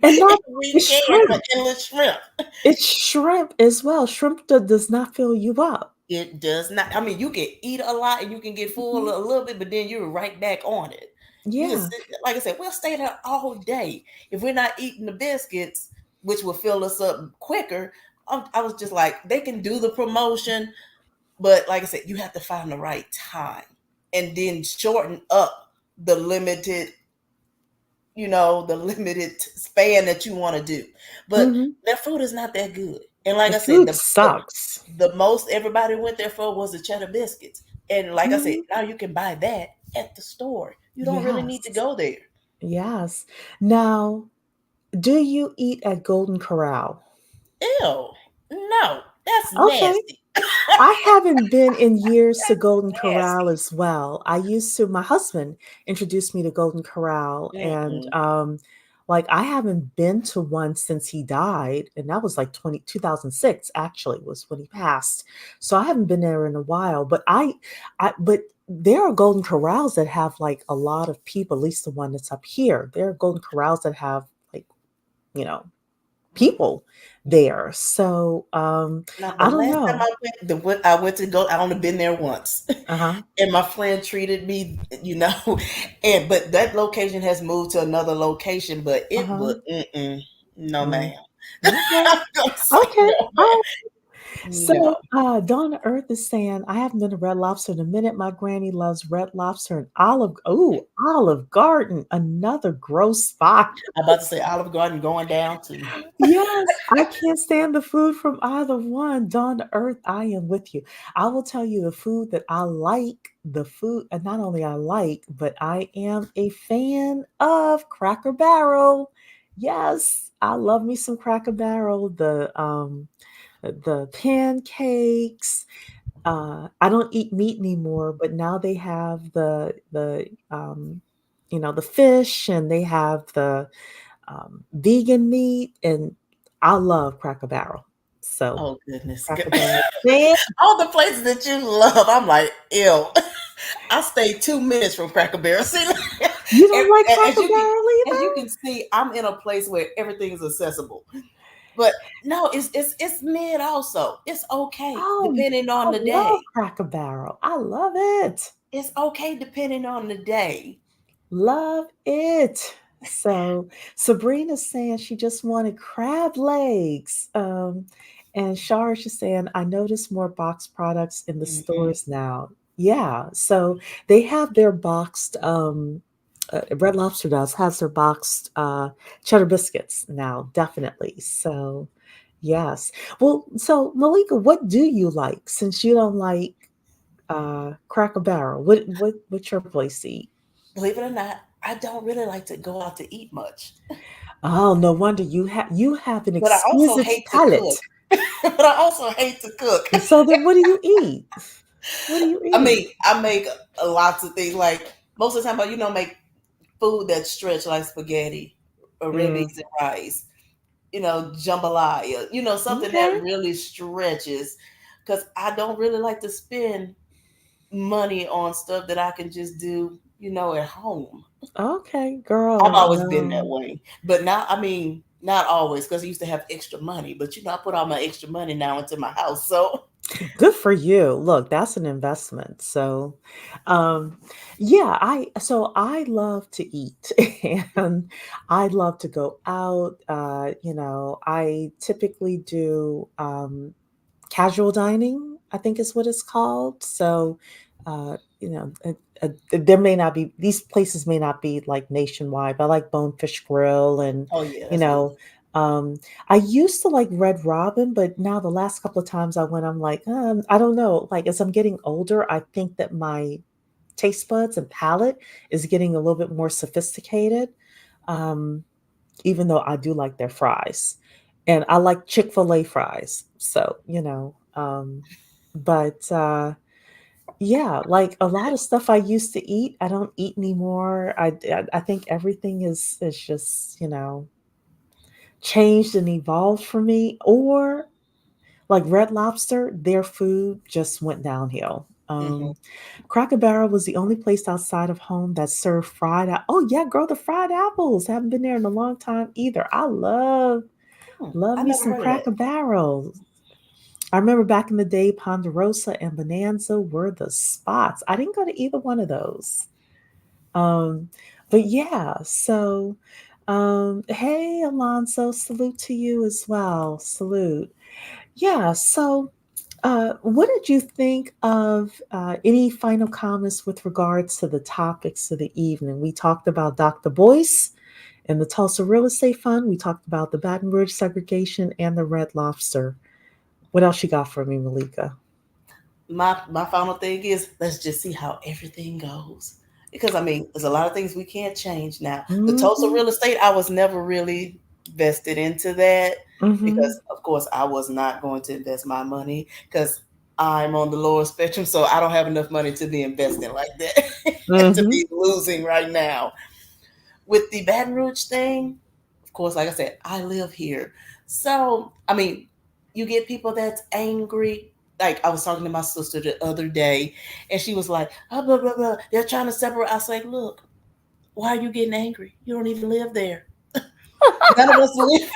And not if we it's can for shrimp. endless shrimp. It's shrimp as well. Shrimp does not fill you up. It does not. I mean, you can eat a lot and you can get full Mhm. a little bit, but then you're right back on it. You can Yeah. sit, like I said, we'll stay there all day. If we're not eating the biscuits, which will fill us up quicker, I was just like, they can do the promotion, but like I said, you have to find the right time and then shorten up the limited, the limited span that you want to do. But Mhm. their food is not that good. And like The I said, food sucks. the most everybody went there for was the cheddar biscuits. And like I said, Mhm. now you can buy that at the store. You don't really need to Yes. go there. Yes. Now, do you eat at Golden Corral? Ew. No, that's Okay. nasty. I haven't been in years to That's Golden Corral nasty. as well. I used to, my husband introduced me to Golden Corral, and Mm-mm. like I haven't been to one since he died, and that was like 2006 actually was when he passed. So I haven't been there in a while, but but there are Golden Corrals that have like a lot of people, at least the one that's up here. There are Golden Corrals that have like, you know, people there. So Now, the I don't last time know. I went to go, I only been there once, Uh-huh. and my friend treated me, and but that location has moved to another location, but it Uh-huh. would, no, Mm. ma'am. Okay. I'm gonna say Okay. no, All right. no. So Donna Earth is saying, I haven't been to Red Lobster in a minute. My granny loves Red Lobster and Olive Garden, another gross spot. I'm about to say Olive Garden going down too. Yes, I can't stand the food from either one. Dawn to Earth, I am with you. I will tell you the food that I like, the food, and not only I like, but I am a fan of Cracker Barrel. Yes, I love me some Cracker Barrel. The pancakes. I don't eat meat anymore, but now they have the fish and they have the vegan meat, and I love Cracker Barrel. So Oh goodness. Cracker Barrel. Man, All the places that you love, I'm like, ew. I stay 2 minutes from Cracker Barrel. See, you don't like as Cracker you can Barrel as you either? can see, I'm in a place where everything is accessible. But no, it's mid also. It's okay Oh, depending on I the love day. Cracker Barrel. I love it. It's okay depending on the day. Love it. So Sabrina's saying she just wanted crab legs. And Sharish is saying, I notice more box products in the Mhm. stores now. Yeah. So they have their boxed Red Lobster does has their boxed cheddar biscuits now, definitely. So yes. Well, so Malika, what do you like since you don't like Cracker Barrel? What's your place to eat? Believe it or not, I don't really like to go out to eat much. Oh, no wonder you have an But I also exquisite hate to cook. palate. But I also hate to cook. So then what do you eat? What do you I eat? mean, I make lots of things. Like most of the time, make food that's stretched like spaghetti or red Mm, beans and rice. jambalaya, something Okay. that really stretches. Because I don't really like to spend money on stuff that I can just do, at home. Okay, I've girl. always been that No. way. But now, I mean, not always, because I used to have extra money. But, I put all my extra money now into my house. So, Good for you. Look, that's an investment. So, um, yeah, I love to eat and I love to go out. I typically do casual dining, I think is what it's called. So, there may not be, these places may not be like nationwide, but I like Bonefish Grill and, oh, yeah, you that's good. know, um, I used to like Red Robin, but now the last couple of times I went, I'm like, I don't know. Like as I'm getting older, I think that my taste buds and palate is getting a little bit more sophisticated. Um, Even though I do like their fries. And I like Chick-fil-A fries. So, but yeah, like a lot of stuff I used to eat, I don't eat anymore. I think everything is just, changed and evolved for me. Or like Red Lobster, their food just went downhill. Hmm. Cracker Barrel was the only place outside of home that served Oh yeah, girl, the fried apples. Haven't been there in a long time either. I love I me never some heard of that. Cracker Barrel. I remember back in the day, Ponderosa and Bonanza were the spots. I didn't go to either one of those. Um, but yeah, so hey Alonso, salute to you as well. Salute. Yeah, so what did you think of any final comments with regards to the topics of the evening? We talked about Dr. Boyce and the Tulsa Real Estate Fund. We talked about the Baton Rouge segregation and the Red Lobster. What else you got for me, Malika? My final thing is, let's just see how everything goes. Because I mean, there's a lot of things we can't change now. The Tulsa Mm-hmm. real estate, I was never really vested into that, Mm-hmm. because of course I was not going to invest my money, because I'm on the lower spectrum, so I don't have enough money to be investing like that to Mm-hmm. be losing right now. With the Baton Rouge thing, of course, like I said, I live here. So, I mean, you get people that's angry. Like I was talking to my sister the other day, and she was like, oh, blah, blah, blah. They're trying to separate. I was like, look, why are you getting angry? You don't even live there. None of us live.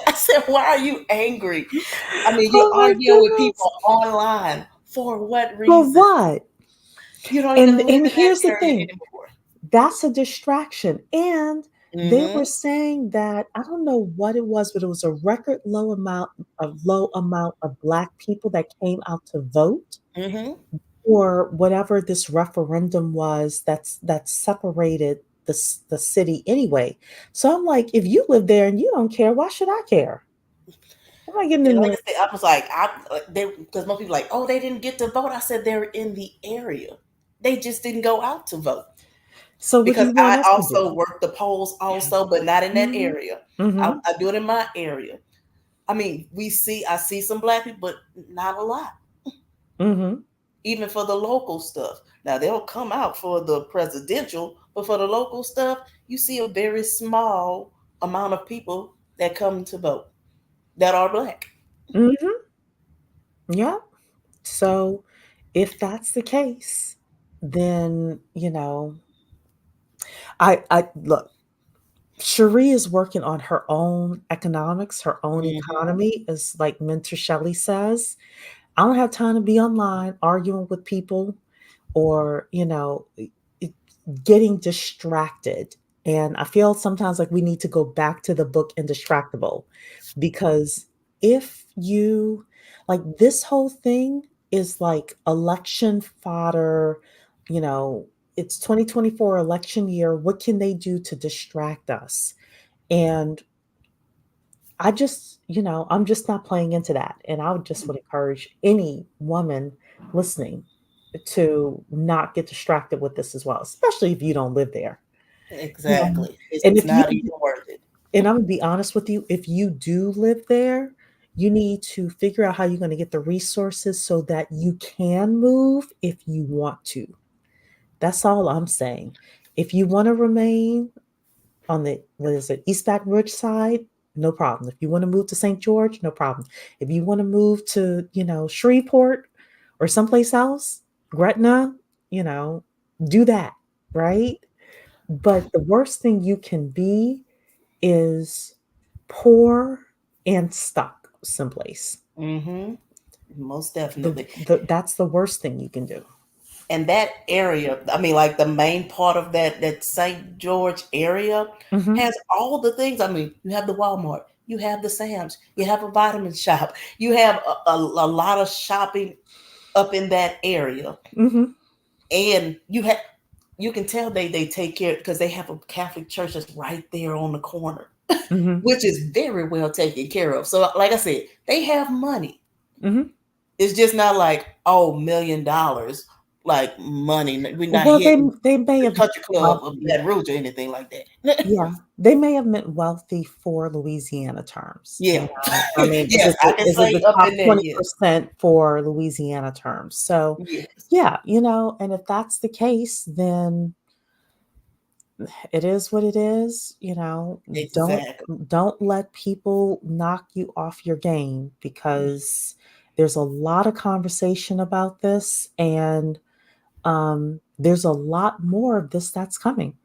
I said, why are you angry? I mean, you're Oh my arguing with goodness. people online. For what For reason? what? You don't even And live and in that here's the area thing. That's a distraction. And they anymore. were saying that I don't know what it was, but it was a record low amount of black people that came out to vote Mm-hmm. Mm-hmm. or whatever this referendum was that separated the city anyway. So I'm like, if you live there and you don't care, why should I care? I'm not getting And in like there. I said, I was like, they, because most people like, oh, they didn't get to vote. I said they're in the area. They just didn't go out to vote, So what do because you want I us to do? also work the polls also, but not in that Hmm. area. I, Hmm. I do it in my area. I mean, I see some black people, but not a lot. Hmm. Even for the local stuff. Now they'll come out for the presidential, but for the local stuff, you see a very small amount of people that come to vote that are black. Hmm. Yeah. So if that's the case, then, I look, Cherie is working on her own economics, her own Hmm. economy, as like Mentor Shelley says. I don't have time to be online arguing with people or, it- getting distracted. And I feel sometimes like we need to go back to the book Indistractable because if you like this whole thing is like election fodder, you know, it's 2024 election year. What can they do to distract us? And I'm just not playing into that. And I would just would encourage any woman listening to not get distracted with this as well, especially if you don't live there. Um, Exactly. and It's if you not even worth it. and I'm gonna be honest with you, if you do live there, you need to figure out how you're going to get the resources so that you can move if you want to. That's all I'm saying. If you want to remain on the what is it, East Baton Rouge side, no problem. If you want to move to St. George, no problem. If you want to move to, Shreveport or someplace else, Gretna, you know, do that, right? But the worst thing you can be is poor and stuck someplace. Mm-hmm. Most The, definitely. that's the worst thing you can do. And that area, I mean, like the main part of that St. George area Hmm. has all the things. I mean, you have the Walmart, you have the Sam's, you have a vitamin shop, you have a lot of shopping up in that area, Hmm. and you can tell they take care because they have a Catholic church that's right there on the corner, Hmm. which is very well taken care of. So, like I said, they have money. Hmm. It's just not like, oh, $1 million, like money. We're not Well, hitting they may the have country club of wealthy. Baton Rouge or anything like that. Yeah, they may have meant wealthy for Louisiana terms. Yeah. I mean, Yes, I can is it say the up top in there, yes. 20% for Louisiana terms? So, Yes. yeah, and if that's the case, then it is what it is. Don't Exactly. don't let people knock you off your game, because there's a lot of conversation about this, and there's a lot more of this that's coming.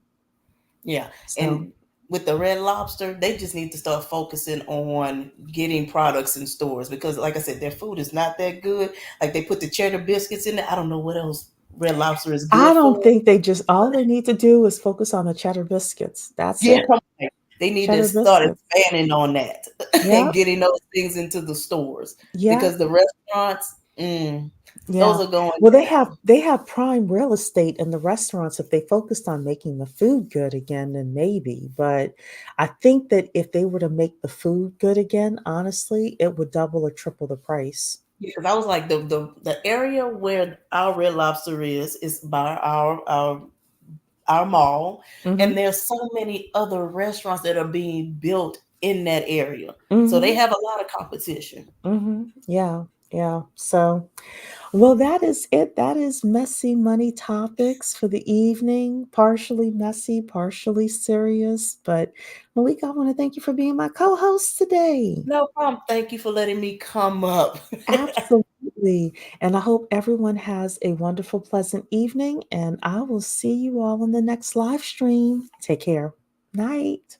Yeah. So And with the Red Lobster, they just need to start focusing on getting products in stores because, like I said, their food is not that good. Like they put the cheddar biscuits in there. I don't know what else Red Lobster is I good don't for. think all they need to do is focus on the cheddar biscuits. That's Yeah, it. they need to Cheddar start biscuits. expanding on that and Yeah. getting those things into the stores Yeah. because the restaurants, Yeah. those are going Well, down. they have prime real estate in the restaurants. If they focused on making the food good again, then maybe. But I think that if they were to make the food good again, honestly, it would double or triple the price. Because I was like the area where our Red Lobster is by our mall, and Hmm. there's so many other restaurants that are being built in that area, so they Hmm. have a lot of competition. Hmm. Yeah. Yeah. So, well, that is it. That is messy money topics for the evening. Partially messy, partially serious. But Malika, I want to thank you for being my co-host today. No problem. Thank you for letting me come up. Absolutely. And I hope everyone has a wonderful, pleasant evening. And I will see you all on the next live stream. Take care. Night.